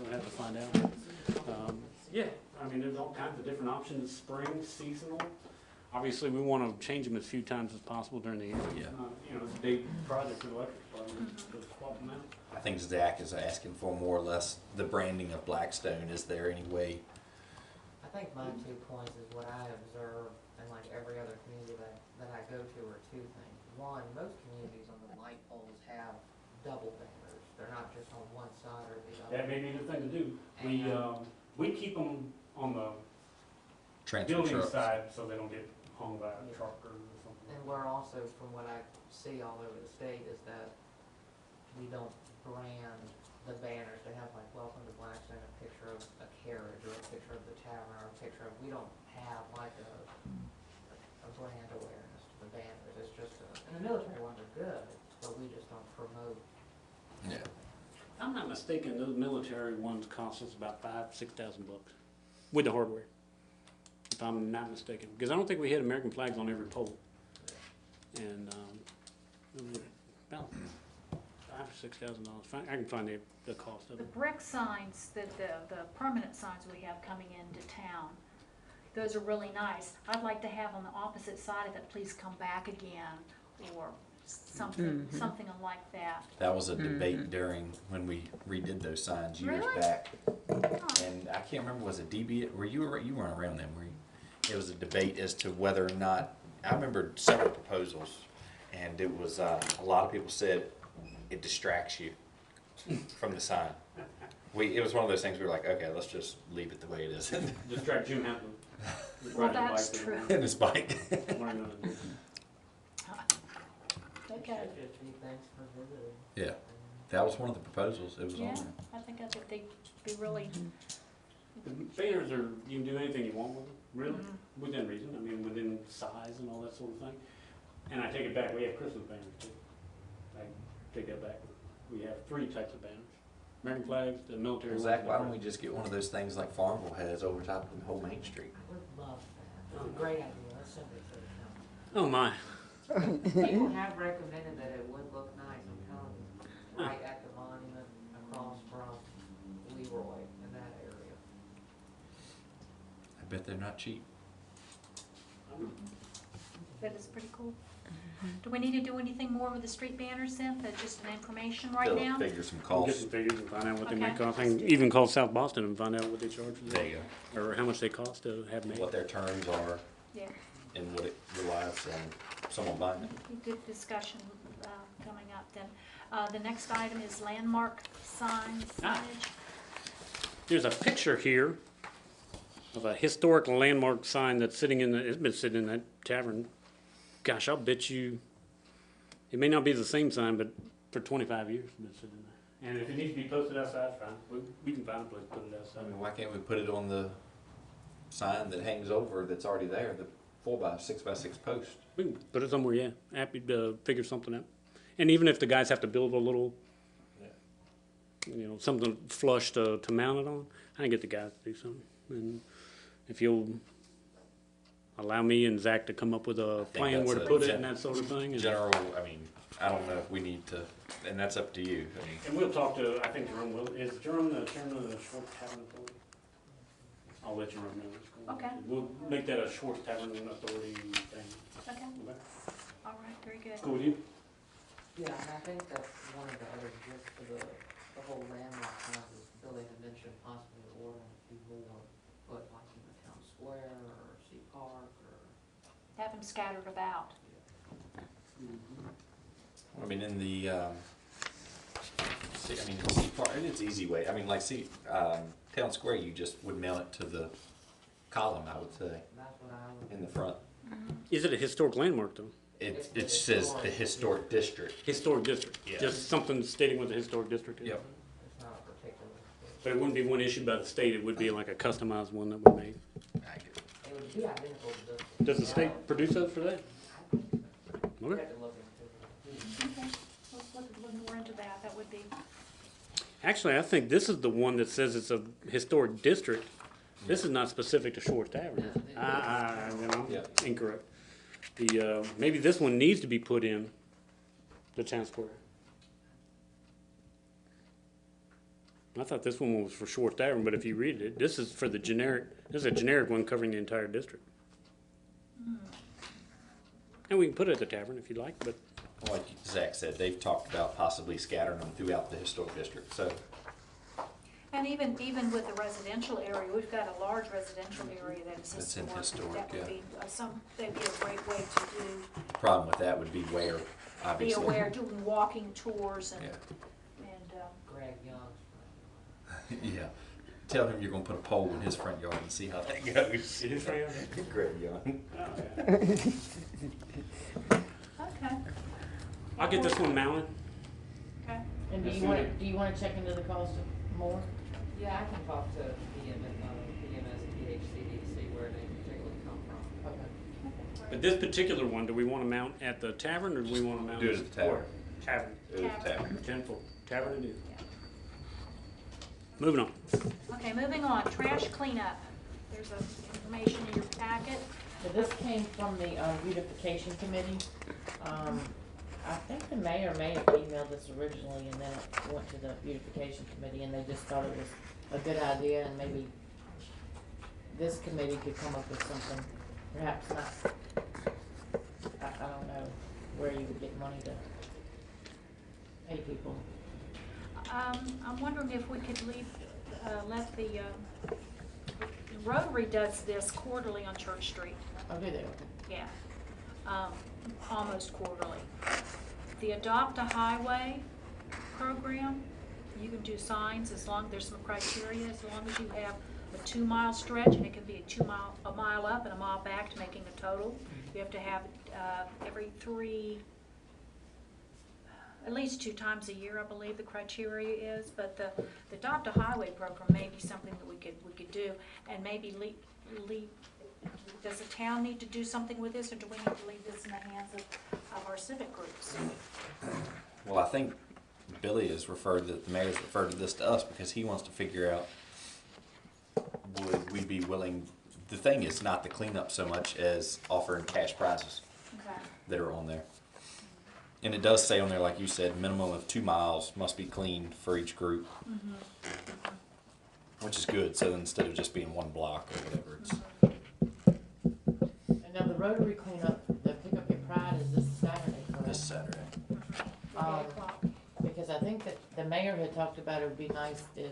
C: We'll have to find out. Yeah, I mean, there's all kinds of different options, spring, seasonal. Obviously, we want to change them as few times as possible during the year.
D: Yeah.
C: You know, it's a big project for the electric department, to swap them out.
D: I think Zach is asking for more or less the branding of Blackstone. Is there any way?
H: I think my 2 points is what I observe, and like every other community that I go to, are 2 things. One, most communities on the light poles have double banners. They're not just on one side or the other.
C: That may be the thing to do. We keep them on the
D: Transfer
C: building
D: trucks.
C: side so they don't get hung by a truck or something.
H: And we're also, from what I see all over the state, is that we don't brand the banners. They have like, welcome to Blackstone, a picture of a carriage, or a picture of the tavern, or a picture of, we don't have like a brand awareness to the banners. It's just, and the military ones are good, but we just don't promote.
D: Yeah.
C: If I'm not mistaken, those military ones cost us about $5,000-6,000 with the hardware. If I'm not mistaken, because I don't think we had American flags on every pole. And it was about $5,000-6,000. I can find the cost of
B: the
C: it.
B: brick signs, the permanent signs we have coming into town, those are really nice. I'd like to have on the opposite side of it, please come back again, or something, something like that.
D: That was a debate during when we redid those signs years
B: Really?
D: back.
B: Oh,
D: And I can't remember, was it DB? You weren't around then, were you? It was a debate as to whether or not, I remember several proposals, and it was, a lot of people said it distracts you from the sign. It was one of those things we were like, okay, let's just leave it the way it is.
C: Distract Jim Hampton.
B: Well, that's true.
D: In his bike.
B: Okay,
H: Thanks for visiting.
D: Yeah, that was one of the proposals. It was on
B: yeah,
D: there.
B: I think they'd be really,
C: The banners are, you can do anything you want with them, really, within reason, I mean, within size and all that sort of thing. And I take it back, we have Christmas banners too. I take that back. We have 3 types of banners. American flags, the military
D: Well,
C: ones.
D: Zach, why don't we just get one of those things like Farmville has over top of the whole Main Street?
H: I would love that. It's a great idea. Let's send it to the
C: Oh, my.
H: county. People have recommended that it would look nice. I'm telling you, right at the monument across from Leroy in that area.
D: I bet they're not cheap.
B: that is pretty cool. Do we need to do anything more with the street banners then? That's just an information right
D: They'll
B: now?
D: figure some
C: We'll get
D: costs.
C: some figures and find out what they might
B: Okay.
C: cost. I can even call South Boston and find out what they charge for
D: There
C: that,
D: you go.
C: or how much they cost to have made.
D: What their terms are
B: Yeah.
D: and what it relies on. someone buying it.
B: Good discussion coming up then. The next item is landmark signs, signage.
C: There's a picture here of a historic landmark sign that's sitting in the, it's been sitting in that tavern. Gosh, I'll bet you, it may not be the same sign, but for 25 years it's been sitting there. And if it needs to be posted outside, fine. We can find a place to put it
D: I
C: outside.
D: mean, why can't we put it on the sign that hangs over that's already there, the 6x6 post?
C: We can put it somewhere, yeah. Happy to figure something out. And even if the guys have to build a little, something flush to mount it on, I can get the guys to do something. And if you'll allow me and Zach to come up with a plan
D: that's
C: where to
D: a
C: put it and that sort of thing. And,
D: General, I mean, I don't know if we need to, and that's up to you. I mean,
C: and we'll talk to, I think Jerome will, is Jerome the chairman of the Schwartz Tavern Authority? I'll let Jerome know what's going on.
B: Okay.
C: We'll make that a Schwartz Tavern Authority thing.
B: Okay,
C: Okay.
B: all right, very good.
C: Cool with you?
H: Yeah, and I think that's one of the other gifts for the whole landmark signs is Billy had mentioned possibly ordering a few more, put like in the town square or Sea Park or.
B: Have them scattered about.
D: I mean, in the, Sea Park, it's easy way. I mean, like, Town Square, you just would mail it to the column, I would say,
H: That's what I would.
D: in the front.
C: Is it a historic landmark though?
D: It says the historic district.
C: Historic district?
D: Yeah.
C: Just something stating what the historic district is?
D: Yep.
H: It's not a particular.
C: But it wouldn't be one issued by the state, it would be like a customized one that we made.
D: I get it.
H: It would be identical to this.
C: Does the state produce those for that?
H: We
C: Okay.
H: have to look into it.
B: Okay, let's look more into that. That would be,
C: Actually, I think this is the one that says it's a historic district. This is not specific to Schwartz Tavern. is it?
D: Yeah.
C: Incorrect. Maybe this one needs to be put in the town square. I thought this one was for Schwartz Tavern, but if you read it, this is for the generic, this is a generic one covering the entire district. And we can put it at the tavern if you like, but
D: Like Zach said, they've talked about possibly scattering them throughout the historic district, so.
B: and even with the residential area, we've got a large residential area that is
D: That's in
B: historic.
D: historic,
B: That would
D: yeah.
B: be that'd be a great way to do,
D: Problem with that would be where,
B: be
D: obviously.
B: aware, doing walking tours and,
D: Yeah.
H: Greg Young's.
D: Yeah. Tell him you're gonna put a pole in his front yard and see how that goes.
C: it is for you.
D: Greg Young.
B: okay,
C: I'll get this one mounted.
B: okay.
A: And do
C: Yes,
A: you wanna,
C: ma'am.
A: do you wanna check into the cost of more?
H: Yeah, I can talk to PMS, PHCD to see where they particularly come from.
A: Okay.
C: But this particular one, do we want to mount at the tavern or do we want to mount?
D: Do it at the tavern.
C: Tavern.
D: It is tavern.
C: 10-4. Tavern it is. Moving on.
B: Okay, moving on, trash cleanup. There's information in your packet.
A: So this came from the beautification committee. I think the mayor may have emailed this originally and then it went to the beautification committee and they just thought it was a good idea and maybe this committee could come up with something, perhaps not, I don't know where you would get money to pay people.
B: I'm wondering if we could let the Rotary does this quarterly on Church Street.
A: Oh, do they? Okay.
B: Yeah, almost quarterly. The Adopt a Highway program, you can do signs as long, there's some criteria, as long as you have a 2-mile stretch, and it can be a mile up and a mile back to making a total. You have to have at least 2 times a year, I believe the criteria is, but the Adopt a Highway program may be something that we could do, and maybe does the town need to do something with this, or do we need to leave this in the hands of our civic groups?
D: Well, I think Billy has the mayor's referred to this to us because he wants to figure out, would we be willing, the thing is not the cleanup so much as offering cash prizes
B: Okay.
D: that are on there. And it does say on there, like you said, minimum of 2 miles must be cleaned for each group. Which is good, so instead of just being 1 block or whatever, it's.
A: And now the Rotary cleanup, the Pick Up Your Pride is this Saturday, correct?
D: This Saturday.
B: For 8 o'clock.
A: Because I think that the mayor had talked about it would be nice if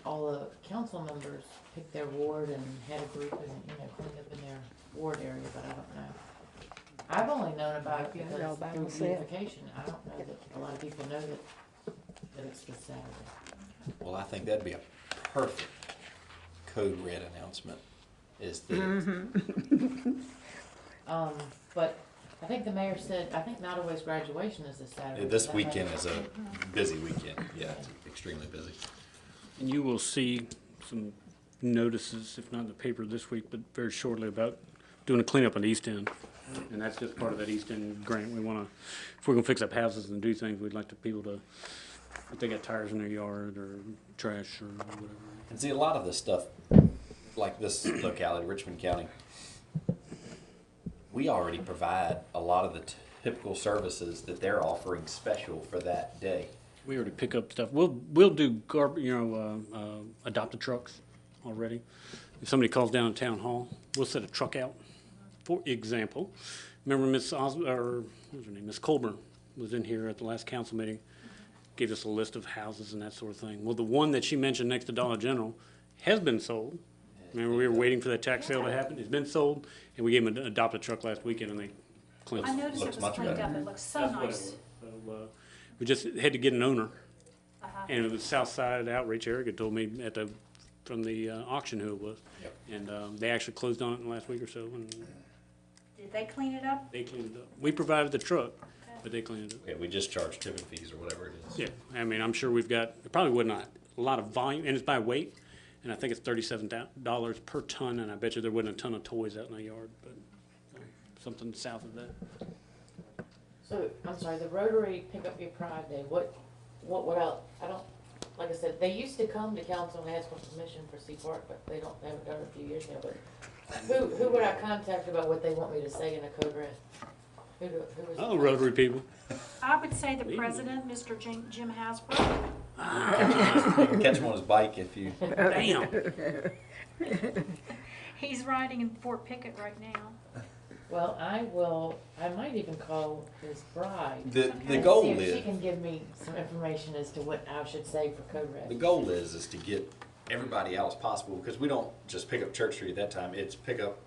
A: all the council members picked their ward and had a group and, cleaned up in their ward area, but I don't know. I've only known about it
G: Yeah,
A: because
G: y'all by
A: through
G: yourself.
A: beautification. I don't know that a lot of people know that it's this Saturday.
D: Well, I think that'd be a perfect code red announcement, is that
A: But I think the mayor said, I think Nottaway's graduation is this Saturday.
D: this
A: That
D: weekend
A: may-
D: is a busy weekend. Yeah, it's extremely busy.
C: And you will see some notices, if not in the paper this week, but very shortly, about doing a cleanup on the East End. And that's just part of that East End grant. We wanna, if we're gonna fix up houses and do things, we'd like the people to, if they got tires in their yard or trash or whatever.
D: And see, a lot of this stuff, like this locality, Richmond County, we already provide a lot of the typical services that they're offering special for that day.
C: We already pick up stuff. We'll do adopted trucks already. If somebody calls down at town hall, we'll set a truck out. For example, remember Miss what was her name? Miss Colburn was in here at the last council meeting, gave us a list of houses and that sort of thing. Well, the one that she mentioned next to Dollar General has been sold. Remember, we were waiting for that tax sale to happen. It's been sold, and we gave them an adopted truck last weekend, and they cleaned
B: I
C: it.
B: noticed it
D: Looks
B: was
D: much
B: cleaned
D: better.
B: up, it looks so
C: That's what it
B: nice.
C: was. So, we just had to get an owner.
B: Uh-huh.
C: And it was Southside Outreach. Eric had told me from the auction who it was.
D: Yep.
C: And they actually closed on it in the last week or so, and
B: Did they clean it up?
C: they cleaned it up. We provided the truck, but they cleaned it up.
D: Yeah, we just charge tipping fees or whatever it is.
C: Yeah, I mean, I'm sure we've got, it probably would not, a lot of volume, and it's by weight, and I think it's $37 per ton, and I bet you there wasn't a ton of toys out in the yard, but something south of that.
A: So, I'm sorry, the Rotary Pick Up Your Pride Day, what I don't, like I said, they used to come to council and ask for permission for Sea Park, but they haven't done it a few years now, but who would I contact about what they want me to say in a code red? Who is?
C: Oh, Rotary people.
B: I would say the president, Mr. Jim Hasbro.
D: You can catch him on his bike if you.
C: Damn.
B: He's riding in Fort Pickett right now.
A: Well, I might even call his bride.
D: The
A: and
D: goal
A: see if she
D: is,
A: can give me some information as to what I should say for code red.
D: the goal is to get everybody out as possible, because we don't just pick up Church Street at that time. It's pick up,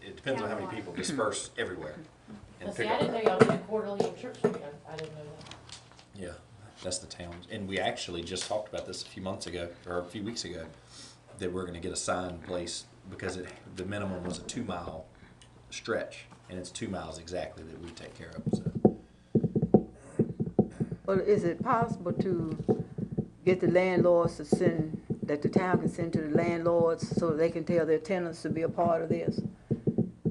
D: it depends on how many people disperse everywhere. And
A: Well, see,
D: pick
A: I
D: up.
A: didn't know y'all did quarterly in Church Street. I didn't know that.
D: Yeah, that's the town. And we actually just talked about this a few months ago, or a few weeks ago, that we're gonna get a sign placed, because the minimum was a 2-mile stretch, and it's 2 miles exactly that we take care of, so.
G: Well, is it possible to get the landlords to send, that the town can send to the landlords so they can tell their tenants to be a part of this?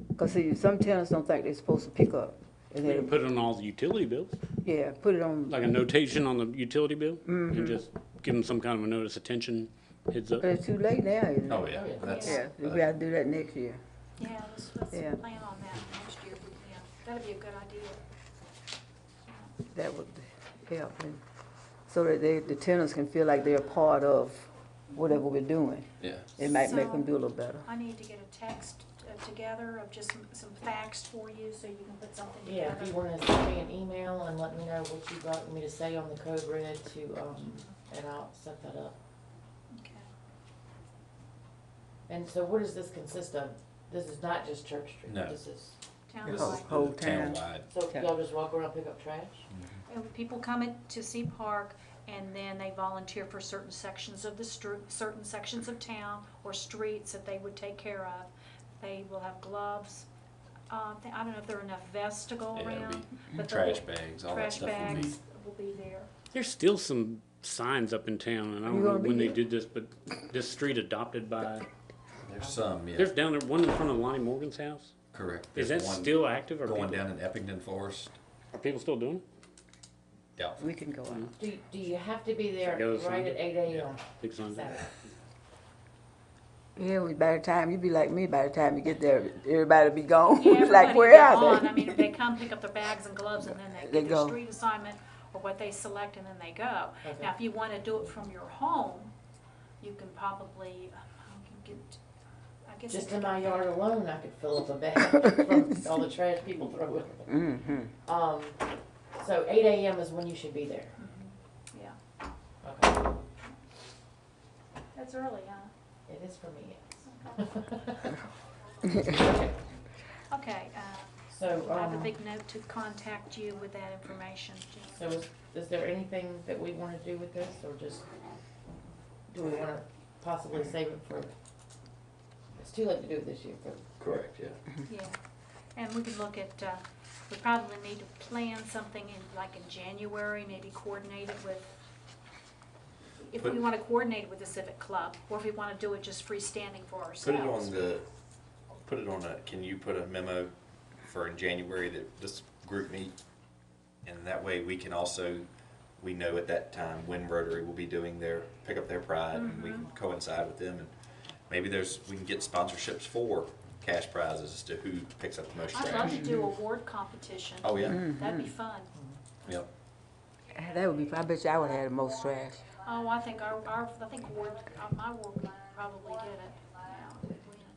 G: Because see, some tenants don't think they're supposed to pick up. And
C: We can
G: then,
C: put it on all the utility bills,
G: yeah, put it on,
C: like a notation on the utility bill,
G: Mm-hmm.
C: and just give them some kind of a notice, attention, heads up.
G: but it's too late now, isn't it?
D: Oh, yeah,
A: Oh, yeah.
D: that's.
G: Yeah, we gotta do that next year.
B: Yeah, let's
G: Yeah.
B: plan on that next year. Yeah, that'd be a good idea.
G: That would help, and so that the tenants can feel like they're a part of whatever we're doing.
D: Yeah.
G: It might make them
B: So-
G: do a little better.
B: I need to get a text together of just some facts for you so you can put something
A: Yeah,
B: together.
A: if you wanna send me an email and let me know what you'd like me to say on the code red and I'll set that up.
B: Okay.
A: And so what does this consist of? This is not just Church Street?
D: No.
A: This is,
D: This
B: Townwide.
D: is
G: Whole
D: the
G: town.
D: townwide.
A: so y'all just walk around, pick up trash?
B: And people come in to Sea Park, and then they volunteer for certain sections of the certain sections of town or streets that they would take care of. They will have gloves. I don't know if there are enough vests to go
D: Yeah, it'll
B: around,
D: be
B: but there'll
D: trash
B: be
D: bags, all that
B: trash
D: stuff will be.
B: bags will be there.
C: There's still some signs up in town, and I
G: You
C: don't know
G: gonna be
C: when they
G: here?
C: did this, but this street adopted by,
D: There's some, yeah,
C: there's down there, one in front of Lonnie Morgan's house.
D: correct.
C: Is
D: There's
C: that
D: one
C: still active, or
D: going
C: people,
D: down in Eppington Forest?
C: are people still doing it?
D: Doubtful.
G: We can go out.
A: Do you have to be there
C: Go
A: right
C: Sunday?
A: at 8 a.m.
C: Big signs.
A: Saturday?
G: Yeah, by the time, you be like me, by the time you get there, everybody be gone.
B: Yeah,
G: It's like,
B: everybody
G: where
B: get
G: are
B: on.
G: they?
B: I mean, if they come pick up their bags and gloves and then they
G: They
B: get their
G: go.
B: street assignment or what they select and then they go.
A: Okay.
B: Now, if you want to do it from your home, you can probably, get, I guess.
A: Just
B: it
A: in
B: could-
A: my yard alone, I could fill up a bag from all the trash people throw in.
G: Mm-hmm.
A: So 8 a.m. is when you should be there.
B: Yeah,
A: Okay.
B: that's early, huh?
A: It is for me.
B: Okay,
A: So So,
B: I'll have a big note to contact you with that information, Jim.
A: so is there anything that we wanna do with this, or just, do we wanna possibly save it for, it's too late to do it this year, but
D: Correct, yeah.
B: Yeah, and we can look at, we probably need to plan something in January, maybe coordinate it with, if we
D: Put-
B: wanna coordinate it with the civic club, or if we wanna do it just freestanding for
D: Put it
B: ourselves.
D: can you put a memo for in January that this group meet? And that way we can also, we know at that time when Rotary will be doing pick up their pride, and we can coincide with them, and maybe we can get sponsorships for cash prizes as to who picks up the most
B: I'd love
D: trash.
B: to do a award competition.
D: Oh, yeah,
B: That'd be fun.
D: yep.
G: That would be, I bet you I would have the most trash.
B: Oh, I think I think my ward would probably get it. Yeah.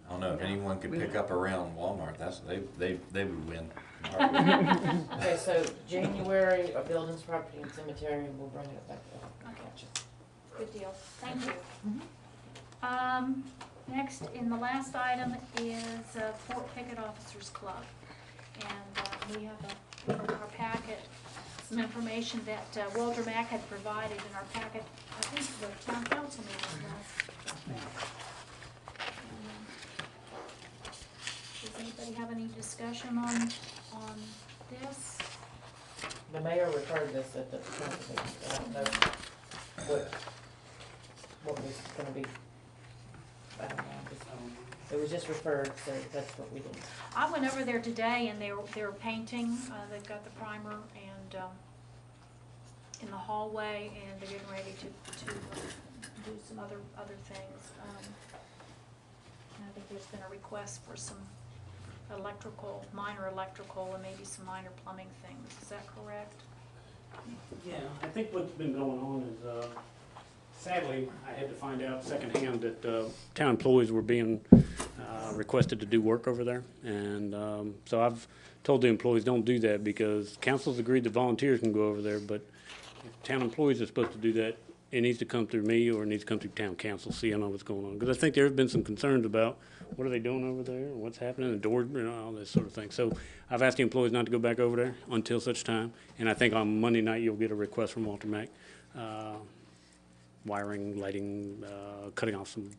D: I don't know, if anyone could pick up around Walmart, they would win.
A: okay, so January, buildings, property, and cemetery, and we'll bring it back up.
B: Okay. Good deal, thank you. Next, in the last item is Fort Pickett Officers Club. And we have in our packet some information that Walter Mack had provided in our packet, I think the town council meeting last. Does anybody have any discussion on this?
A: The mayor referred this at the council meeting, so I don't know what was gonna be, I don't know, it was just referred, so that's what we did.
B: I went over there today and they're painting, they've got the primer and, in the hallway, and they're getting ready to do some other things. And I think there's been a request for some minor electrical, and maybe some minor plumbing things, is that correct?
C: Yeah, I think what's been going on is, sadly, I had to find out secondhand that town employees were being requested to do work over there. And so I've told the employees, don't do that, because council's agreed that volunteers can go over there, but if town employees are supposed to do that, it needs to come through me, or it needs to come through town council, see I know what's going on. Because I think there have been some concerns about what are they doing over there, and what's happening, the door, all this sort of thing. So I've asked the employees not to go back over there until such time. And I think on Monday night, you'll get a request from Walter Mack. Wiring, lighting, cutting off some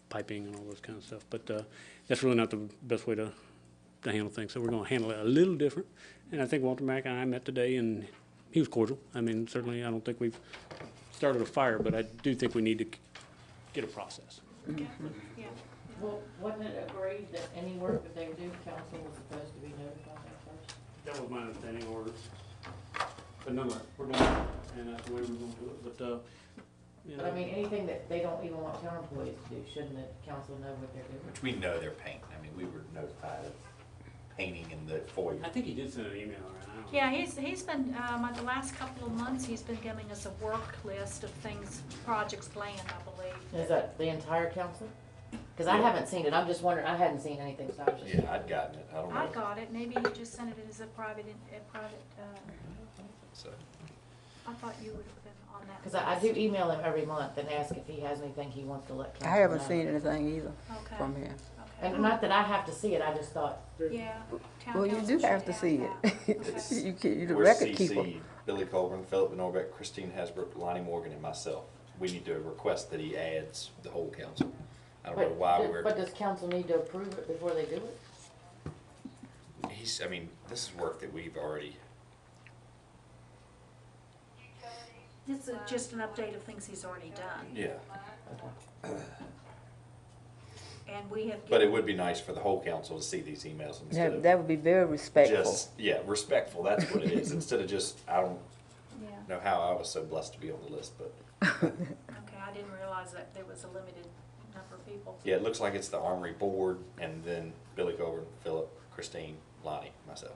C: piping and all those kind of stuff. But that's really not the best way to handle things. So we're going to handle it a little different. And I think Walter Mack and I met today, and he was cordial. I mean, certainly I don't think we've started a fire, but I do think we need to get a process.
B: Yeah, yeah.
A: Well, wasn't it agreed that any work that they do, council was supposed to be notified of first?
C: That was my understanding, or, but nonetheless, we're going to, and that's the way we're going to do it. But, you know.
A: But I mean, anything that they don't even want town employees to do, shouldn't the council know what they're doing?
D: Which we know they're painting, I mean, we were notified of painting in the foyer.
C: I think he did send an email around. I don't know.
B: Yeah, he's been, the last couple of months, he's been giving us a work list of things, projects planned, I believe.
A: Is that the entire council? Cause I haven't seen it, I'm just wondering, I hadn't seen anything, so I was just.
D: Yeah, I'd gotten it, I don't know.
B: I got it, maybe he just sent it as a private,
D: So,
B: I thought you would have been on that.
A: Cause I do email him every month and ask if he has anything he wants to let council know.
G: I haven't seen anything either
B: Okay,
G: from him.
B: okay.
A: And not that I have to see it, I just thought,
B: Yeah. town
G: Well, you
B: council
G: do have
B: should
G: to see
B: that.
G: it.
B: Okay.
G: You're the
D: we're
G: record keeper.
D: CC, Billy Colburn, Philip Norbeck, Christine Hasbrook, Lonnie Morgan, and myself. We need to request that he adds the whole council. I don't know why
A: but does council need to approve it before they do it?
D: I mean, this is work that we've already,
B: This is just an update of things he's already done,
D: yeah.
B: and we have.
D: But it
B: given-
D: would be nice for the whole council to see these emails instead of
G: That would be very respectful.
D: just, yeah, respectful, that's what it is, instead of just, I don't
B: Yeah,
D: know how I was so blessed to be on the list, but,
B: okay, I didn't realize that there was a limited number of people.
D: yeah, it looks like it's the Armory Board, and then Billy Colburn, Philip, Christine, Lonnie, myself.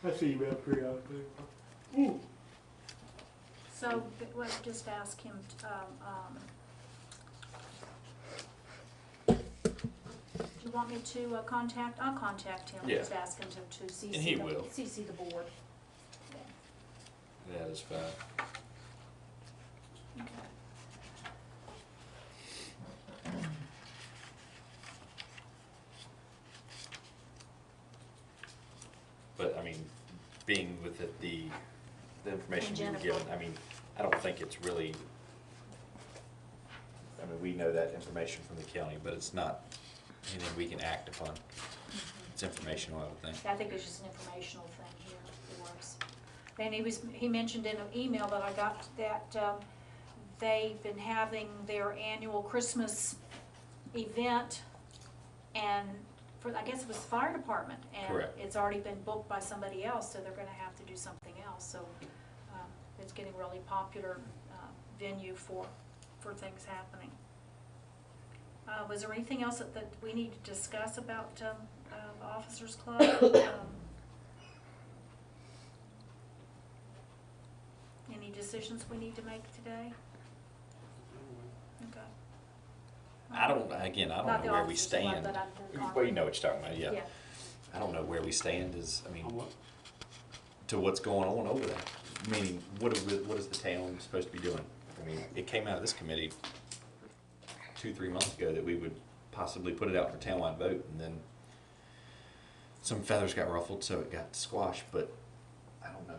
C: I see you about periodically.
B: So, we'll just ask him, do you want me to contact, I'll contact him,
D: Yeah.
B: just ask him to CC
D: And he
B: the,
D: will.
B: CC the board.
D: That is fine.
B: Okay.
D: mean, being with the information
B: And
D: you were
B: Jennifer.
D: given, I mean, I don't think it's really, I mean, we know that information from the county, but it's not anything we can act upon. It's informational, I would think.
B: I think it's just an informational thing here for us. And he mentioned in an email that I got that they've been having their annual Christmas event, and for, I guess it was the fire department. And
D: Correct.
B: it's already been booked by somebody else, so they're gonna have to do something else. So it's getting a really popular venue for things happening. Was there anything else that we need to discuss about Officers Club? Any decisions we need to make today? Okay.
D: I don't
B: Not the
D: know where we
B: Officers Club,
D: stand.
B: but I'm-
D: Well, you know what you're talking about, yeah.
B: Yeah.
D: I don't know where we stand is, I mean,
C: On what?
D: to what's going on over there. Meaning, what is the town supposed to be doing? I mean, it came out of this committee 2-3 months ago that we would possibly put it out for townwide vote, and then some feathers got ruffled, so it got squashed, but I don't know.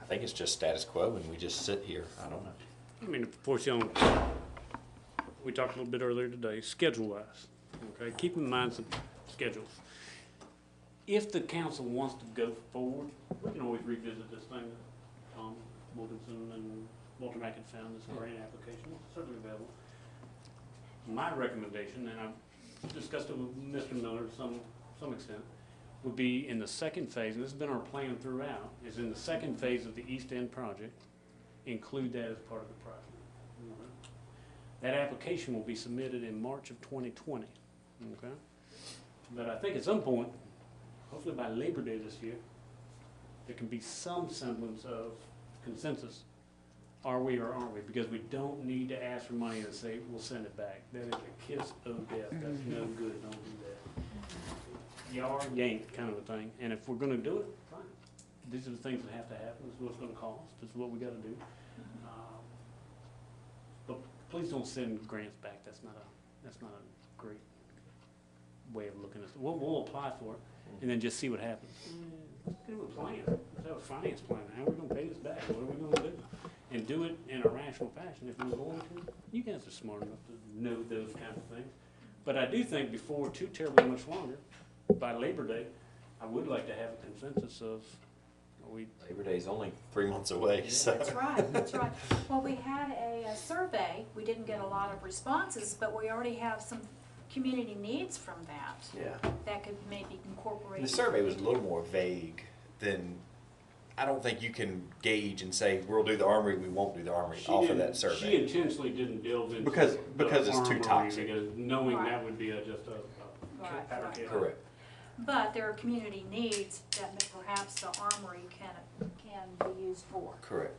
D: I think it's just status quo, and we just sit here. I don't know.
C: I mean, unfortunately, we talked a little bit earlier today, schedule-wise, okay? Keep in mind some schedules. If the council wants to go forward, we can always revisit this thing that Tom Wilkinson and Walter Mack had found, this grant application, it's certainly available. My recommendation, and I've discussed it with Mr. Miller to some extent, would be in the second phase, and this has been our plan throughout, is in the second phase of the East End project, include that as part of the project. That application will be submitted in March of 2020, okay? But I think at some point, hopefully by Labor Day this year, there can be some semblance of consensus. Are we or aren't we? Because we don't need to ask for money and say, we'll send it back. That is a kiss of death. That's no good. Don't do that. You are, you ain't kind of a thing. And if we're gonna do it, fine. These are the things that have to happen. This is what it's gonna cost. This is what we gotta do. But please don't send grants back. That's not a great way of looking at it. We'll apply for it and then just see what happens. Let's do a plan. Let's have a finance plan. How are we gonna pay this back? What are we gonna do? And do it in a rational fashion. If we're going to, you guys are smart enough to know those kind of things. But I do think before too terribly much longer, by Labor Day, I would like to have a consensus of,
D: Labor Day's only 3 months away, so.
B: That's right, that's right. Well, we had a survey, we didn't get a lot of responses, but we already have some community needs from that.
D: Yeah.
B: That could maybe incorporate.
D: The survey was a little more vague than, I don't think you can gauge and say, we'll do the armory, we won't do the armory off of that
C: She
D: survey.
C: intentionally didn't delve into.
D: Because
C: the
D: it's too
C: armory,
D: toxic.
C: Because knowing
B: Right.
C: that would be just a
B: Right,
C: fabricated.
D: Correct.
B: But there are community needs that perhaps the armory can be used for.
D: Correct.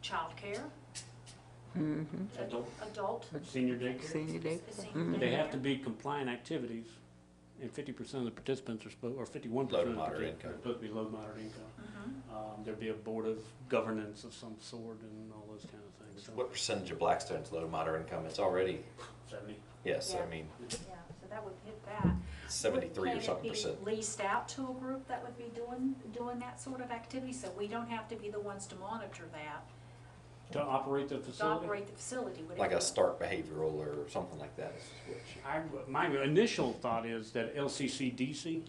B: Childcare,
C: Adult,
B: adult,
C: senior daycare.
G: Senior day.
B: senior
C: They have to
B: daycare.
C: be compliant activities, and 50% of the participants are supposed, or 51%
D: Low to
C: of the
D: moderate
C: participants are
D: income.
C: supposed to be low, moderate income.
B: Mhm.
C: There'd be a board of governance of some sort and all those kind of things. So
D: What percentage of Blackstone's low to moderate income? It's already,
C: 70.
D: yes, I
B: Yeah.
D: mean,
B: Yeah, so that would hit that.
D: 73 or
B: Can
D: something
B: it
D: percent.
B: be leased out to a group that would be doing that sort of activity, so we don't have to be the ones to monitor that,
C: To operate the
B: to
C: facility?
B: operate the facility? Would it
D: Like
B: be-
D: a Start Behavioral or something like that. Is what
C: My initial thought is that LCCDC.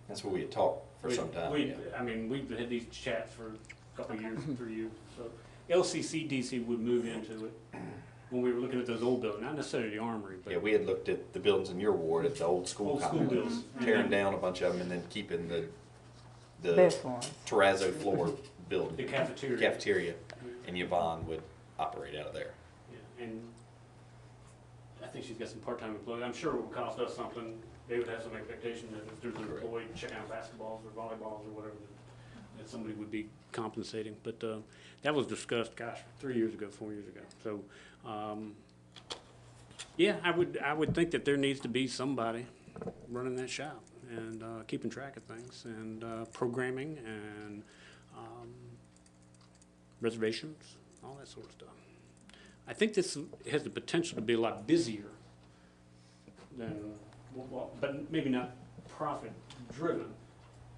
D: that's what we had talked for some time, yeah.
C: I mean, we've had these chats for a couple of years, 3 years. So LCCDC would move into it when we were looking at those old buildings, not necessarily the armory, but
D: Yeah, we had looked at the buildings in your ward at the old school
C: old school
D: complex,
C: buildings.
D: tearing down a bunch of them and then keeping the
G: Best one.
D: terrazzo floor
C: The
D: building,
C: cafeteria.
D: cafeteria, and Yvonne would operate out of there.
C: Yeah, and I think she's got some part-time employees. I'm sure it would cost us something. They would have some expectation that if there's an
D: Correct.
C: employee checking out basketballs or volleyballs or whatever, that somebody would be compensating. But that was discussed, 3 years ago, 4 years ago. So, yeah, I would think that there needs to be somebody running that shop and keeping track of things and programming and reservations, all that sort of stuff. I think this has the potential to be a lot busier than, well, but maybe not profit-driven,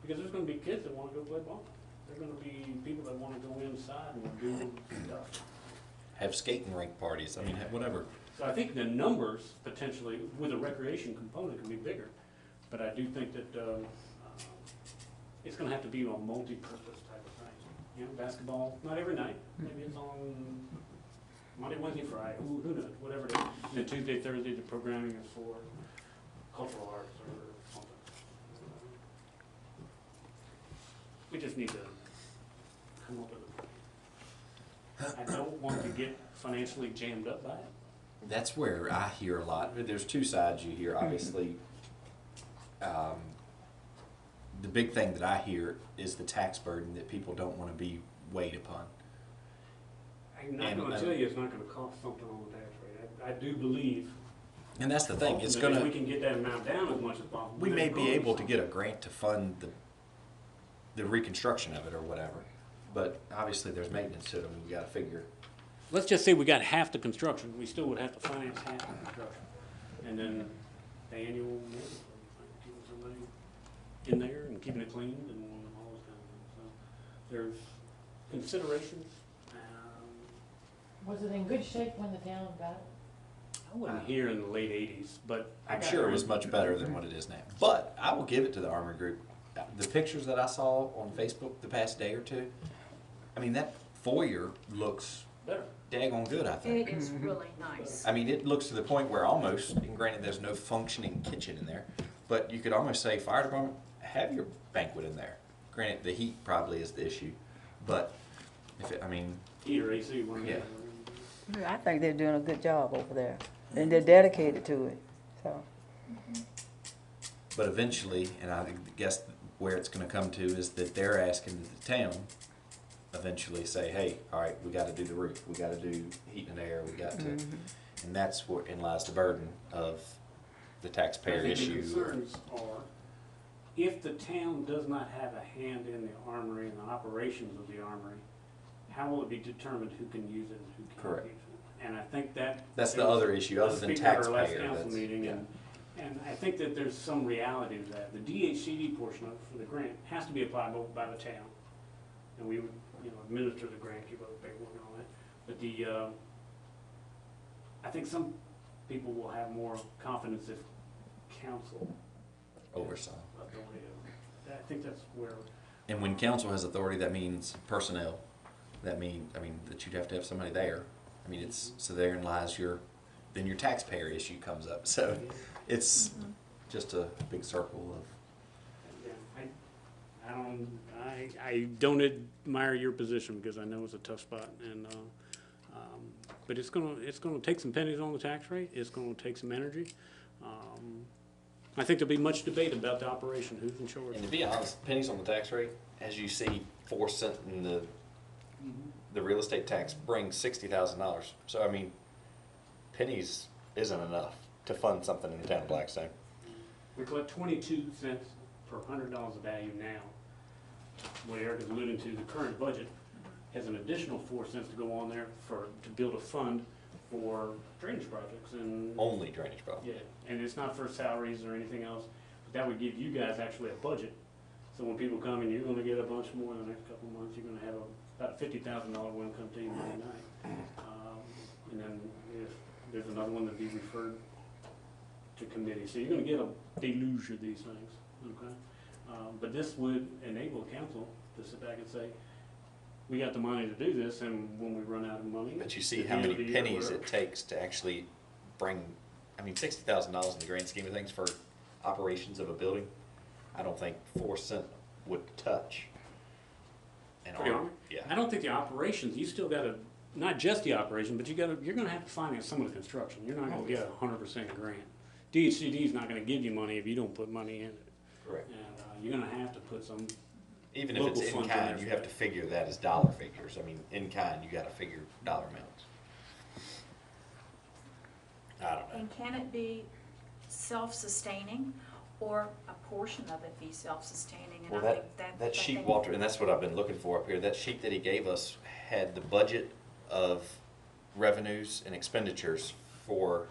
C: Because there's gonna be kids that wanna go play ball. There's gonna be people that wanna go inside and do stuff.
D: Have skating rink parties, I mean, whatever.
C: So I think the numbers potentially with a recreation component can be bigger. But I do think that, it's gonna have to be a multi-purpose type of thing. You know, basketball, not every night, maybe it's on Monday, Wednesday, Friday, who knows, whatever it is. And then Tuesday, Thursday, the programming is for cultural arts or something. We just need to come up with a, I don't want to get financially jammed up by it.
D: That's where I hear a lot. There's two sides you hear, obviously. The big thing that I hear is the tax burden that people don't want to be weighed upon.
C: I'm not
D: And-
C: gonna tell you it's not gonna cost something on the tax rate. I do believe.
D: And that's the thing, it's
C: that
D: gonna,
C: If we can get that amount down as much as possible.
D: we
C: then
D: may
C: it's
D: be
C: gonna
D: able to
C: something.
D: get a grant to fund the reconstruction of it or whatever. But obviously there's maintenance to it and we gotta figure.
C: Let's just say we got half the construction, we still would have to finance half the construction. And then the annual maintenance, keeping somebody in there and keeping it cleaned and all those kind of things. So there's considerations.
A: Was it in good shape when the town got it?
C: I wasn't here in the late eighties, but. I
D: I'm
C: got
D: sure it
C: there
D: was
C: in-
D: much better than what it is now. But I will give it to the Armory Group. The pictures that I saw on Facebook the past day or two, I mean, that foyer looks
C: Better.
D: daggone good, I think.
B: It is really nice.
D: I mean, it looks to the point where almost, and granted, there's no functioning kitchen in there, but you could almost say, fire department, have your banquet in there. Granted, the heat probably is the issue, but if it, I mean,
C: Heater, AC, one of
D: Yeah.
C: them.
G: I think they're doing a good job over there, and they're dedicated to it, so.
D: but eventually, and I guess where it's gonna come to is that they're asking the town eventually say, hey, all right, we gotta do the roof, we gotta do heat and air, we got to, and that's where in lies the burden of the taxpayer
C: I think the
D: issue.
C: concerns are, if the town does not have a hand in the armory and the operations of the armory, how will it be determined who can use it and who can't
D: Correct.
C: use it? And I think that.
D: That's the other issue, other than
C: Let's speak at our last
D: taxpayer,
C: council
D: that's-
C: meeting,
D: yeah.
C: and I think that there's some reality to that. The DHCD portion of, for the grant has to be applied by the town. And we would, administer the grant, keep up the paperwork and all that. But I think some people will have more confidence if council
D: Oversight.
C: authority. I think that's where,
D: And when council has authority, that means personnel. That that you'd have to have somebody there. I mean, so therein lies then your taxpayer issue comes up. So it's just a big circle of.
C: yeah, I don't admire your position because I know it's a tough spot and, but it's gonna take some pennies on the tax rate. It's gonna take some energy. I think there'll be much debate about the operation, who's in charge.
D: And to be honest, pennies on the tax rate, as you see, 4 cent in the real estate tax brings $60,000. So I mean, pennies isn't enough to fund something in the town of Blackstone.
C: We collect 22 cents per $100 of value now. What Eric is alluding to, the current budget has an additional 4 cents to go on there to build a fund for drainage projects and.
D: Only drainage problem.
C: Yeah, and it's not for salaries or anything else, but that would give you guys actually a budget. So when people come and you're gonna get a bunch more in the next couple of months, you're gonna have about a $50,000 one come to you Monday night. And then if there's another one that'd be referred to committee. So you're gonna get a deluge of these things, okay? But this would enable council to sit back and say, we got the money to do this, and when we run out of money.
D: But you see
C: at the
D: how
C: end of
D: many
C: the year,
D: pennies
C: whatever.
D: it takes to actually bring, $60,000 in the grand scheme of things for operations of a building. I don't think 4 cent would touch. an
C: For the
D: arm.
C: army?
D: Yeah.
C: I don't think the operations, you still gotta, not just the operation, but you're gonna have to finance some of the construction. You're not gonna get 100% grant. DHCD is not gonna give you money if you don't put money in it.
D: Correct.
C: And, you're gonna have to put some,
D: Even if it's
C: local
D: in
C: funds in
D: kind,
C: there
D: you
C: for
D: have
C: that.
D: to figure that as dollar figures. I mean, in kind, you gotta figure dollar amounts. I don't know.
B: And can it be self-sustaining, or a portion of it be self-sustaining? And
D: Well,
B: I think
D: that sheet,
B: thing-
D: Walter, and that's what I've been looking for up here, that sheet that he gave us had the budget of revenues and expenditures for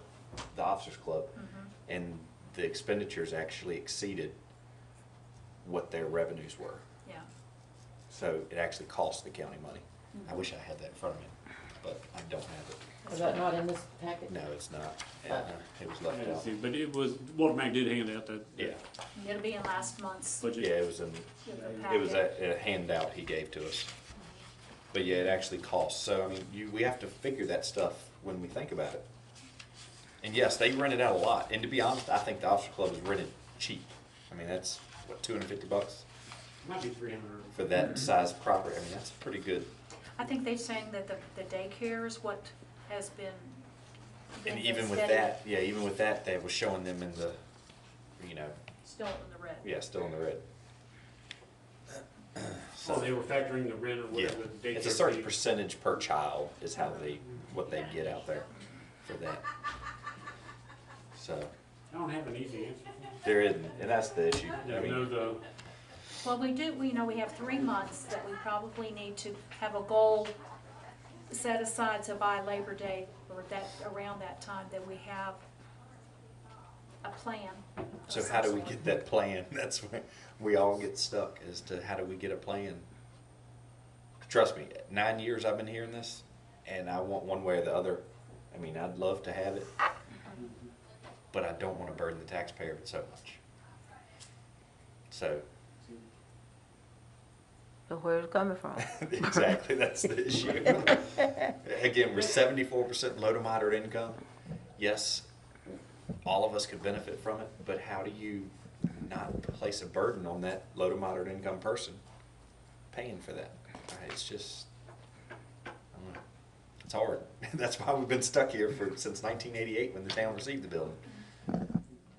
D: the officers club.
B: Mhm.
D: And the expenditures actually exceeded what their revenues were.
B: Yeah.
D: So it actually costs the county money. I wish I had that in front of me, but I don't have it.
A: Is that not in this packet?
D: No, it's not. It was
C: I
D: left
C: didn't
D: out.
C: see, but it was, Walter Mack did hand out that.
D: Yeah,
B: It'll be in last month's
C: Budget.
D: yeah, it was in, it was a handout he gave to us. But yeah, it actually costs. So, I mean, we have to figure that stuff when we think about it. And yes, they rented out a lot. And to be honest, I think the Officer Club is rented cheap. I mean, that's, what, $250
C: Might be 300.
D: for that size property? I mean, that's pretty good.
B: I think they're saying that the daycare is what has been.
D: And
B: been
D: even with
B: steady,
D: that, yeah, even with that, they were showing them in the, you know,
B: Still in the red.
D: yeah, still in the red.
C: So they were factoring the rent or
D: Yeah,
C: whatever. the daycare
D: it's a certain
C: fee.
D: percentage per child is how what they get out there for that. So,
C: I don't have an easy answer.
D: there isn't, and that's the issue. I
C: There's no,
D: mean,
C: the,
B: Well, we know we have 3 months that we probably need to have a goal set aside, so by Labor Day, or around that time, that we have a plan. of
D: so
B: some
D: how do we
B: sort.
D: get that plan? That's where we all get stuck, as to how do we get a plan? Trust me, 9 years I've been hearing this, and I want one way or the other. I mean, I'd love to have it, but I don't want to burden the taxpayer with so much. So,
G: So where's it coming from?
D: exactly, that's the issue. Again, we're 74% low to moderate income. Yes, all of us could benefit from it, but how do you not place a burden on that low to moderate income person paying for that? It's just, I don't know. It's hard. That's why we've been stuck here since 1988 when the town received the building.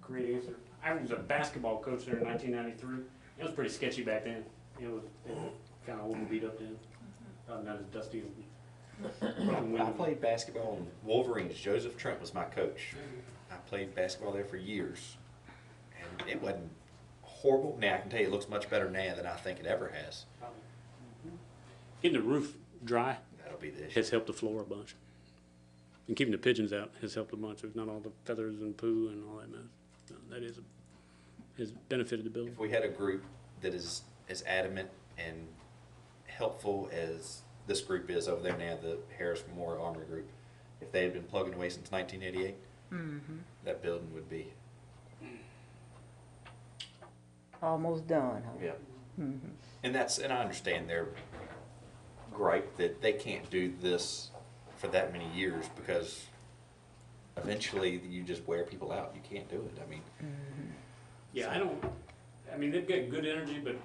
C: great answer. I was a basketball coach there in 1993. It was pretty sketchy back then. It was kind of old and beat up then. Probably not as dusty as.
D: I played basketball in Wolverines. Joseph Trent was my coach. I played basketball there for years, and it wasn't horrible. Now I can tell you, it looks much better now than I think it ever has.
C: Getting the roof dry
D: That'll be the issue.
C: has helped the floor a bunch. And keeping the pigeons out has helped a bunch. There's not all the feathers and poo and all that mess. So that has benefited the building.
D: If we had a group that is as adamant and helpful as this group is over there now, the Harris Memorial Armory Group, if they had been plugging away since 1988, that building would be.
G: Almost done, huh?
D: Yeah. And I understand their gripe that they can't do this for that many years because eventually you just wear people out. You can't do it. I mean,
C: Yeah, I mean, they've got good energy, but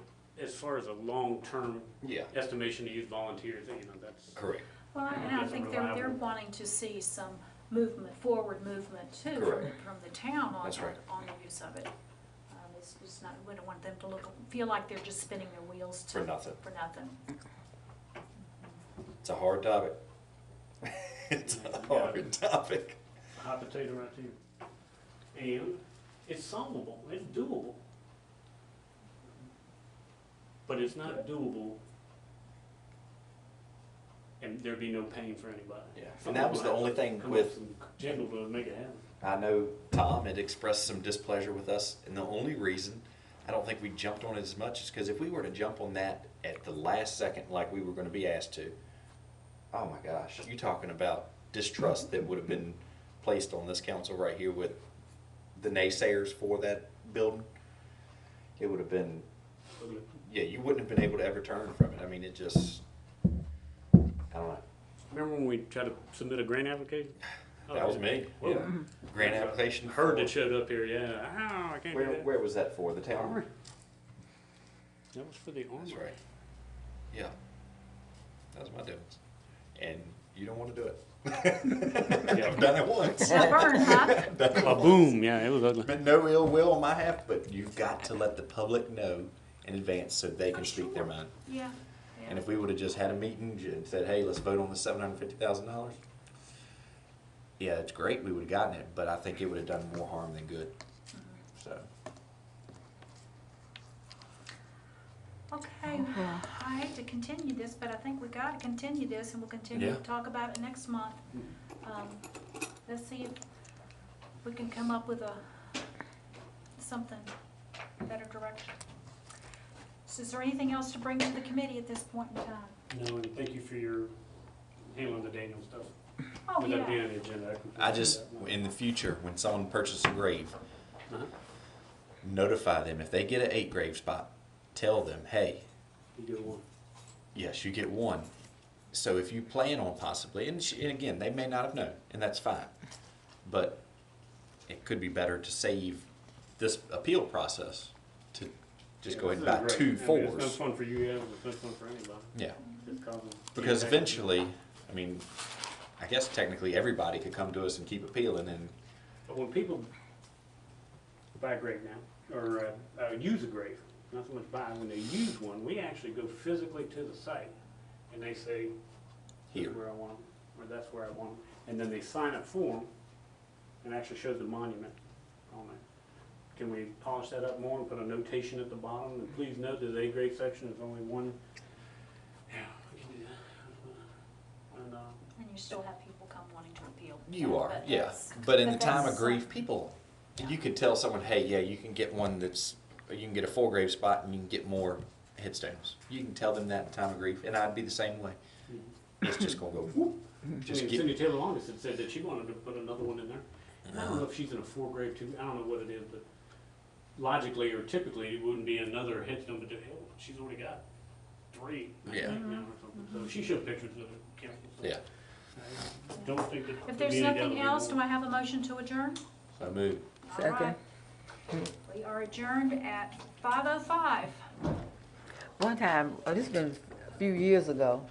C: as far as a long-term
D: yeah,
C: estimation to use volunteers, that's.
D: correct.
B: Well, and I think they're wanting to see some forward movement too,
D: Correct.
B: from the town on,
D: That's right.
B: on the use of it. It's just not, we don't want them to feel like they're just spinning their wheels
D: For nothing.
B: For nothing.
D: It's a hard topic. It's a hard topic.
C: Hot potato right there. And it's solvable, it's doable. But it's not doable, and there'd be no pain for anybody.
D: Yeah. And that was the only thing with,
C: Jiggle to make it happen.
D: I know Tom had expressed some displeasure with us, and the only reason I don't think we jumped on it as much is because if we were to jump on that at the last second like we were going to be asked to, oh my gosh, you talking about distrust that would have been placed on this council right here with the naysayers for that building. It would have been, yeah, you wouldn't have been able to ever turn from it. I mean, it just, I don't know.
C: Remember when we tried to submit a grant application?
D: That was me.
C: Yeah.
D: Grant application.
C: Heard
D: for-
C: that showed up here, yeah. Oh, I can't do that.
D: Where was that for? The town?
C: Armory. That was for the armory.
D: That's right. Yeah. That was my doings. And you don't want to do it. I've done it once.
B: Now burn, huh?
D: Done it
C: A
D: once.
C: boom, yeah, it was ugly.
D: Been no ill will on my half, but you've got to let the public know in advance so they can speak their mind.
B: Yeah.
D: And if we would have just had a meeting and said, hey, let's vote on the $750,000, yeah, it's great, we would have gotten it, but I think it would have done more harm than good. So,
B: Okay, I hate to continue this, but I think we gotta continue this, and we'll continue
D: Yeah.
B: to talk about it next month. Let's see if we can come up with something better direction. Is there anything else to bring to the committee at this point in time?
C: No, and thank you for your handling the Daniel stuff.
B: Oh,
C: With that being
B: yeah.
C: on the agenda. completely
D: I just,
C: forgot that.
D: in the future, when someone purchases a grave,
C: Uh-huh.
D: notify them. If they get an 8 grave spot, tell them, hey,
C: You get one.
D: yes, you get one. So if you plan on possibly, and again, they may not have known, and that's fine. But it could be better to save this appeal process to just go ahead and buy
C: This is
D: 2
C: great. I mean, It's no
D: 4s.
C: fun for you guys, it's no fun for anybody.
D: Yeah,
C: Just causes-
D: because eventually, I mean, I guess technically everybody could come to us and keep appealing, and
C: But when people buy a grave now, or use a grave, not so much buy, when they use one, we actually go physically to the site, and they say,
D: here.
C: here's where I want them, or that's where I want them, and then they sign a form, and actually shows the monument on it. Can we polish that up more and put a notation at the bottom, and please note that the A grade section is only one, yeah, we can do that. And,
B: And you still have people come wanting to appeal.
D: You are,
B: But
D: yeah.
B: that's-
D: But in the
B: but
D: time of
B: that's,
D: grief, people, you could tell someone, hey, yeah, you can get one that's, you can get a 4 grave spot and you can get more headstones. You can tell them that in time of grief, and I'd be the same way. It's just gonna go whoop. Just
C: I mean,
D: get,
C: Cindy Taylor Longest had said that she wanted to put another one in there. And I don't know if she's in a 4 grave too, I don't know what it is, but logically or typically, it wouldn't be another headstone, but hell, she's already got 3. I
D: Yeah.
C: think, now or something. So she showed pictures of the council. So
D: yeah,
C: I don't think that.
B: If there's
C: the meeting
B: nothing
C: will be
B: else, do
C: more.
B: I have a motion to adjourn?
D: so move.
B: All
G: Second.
B: right. We are adjourned at 5:05.
G: One time, this has been a few years ago,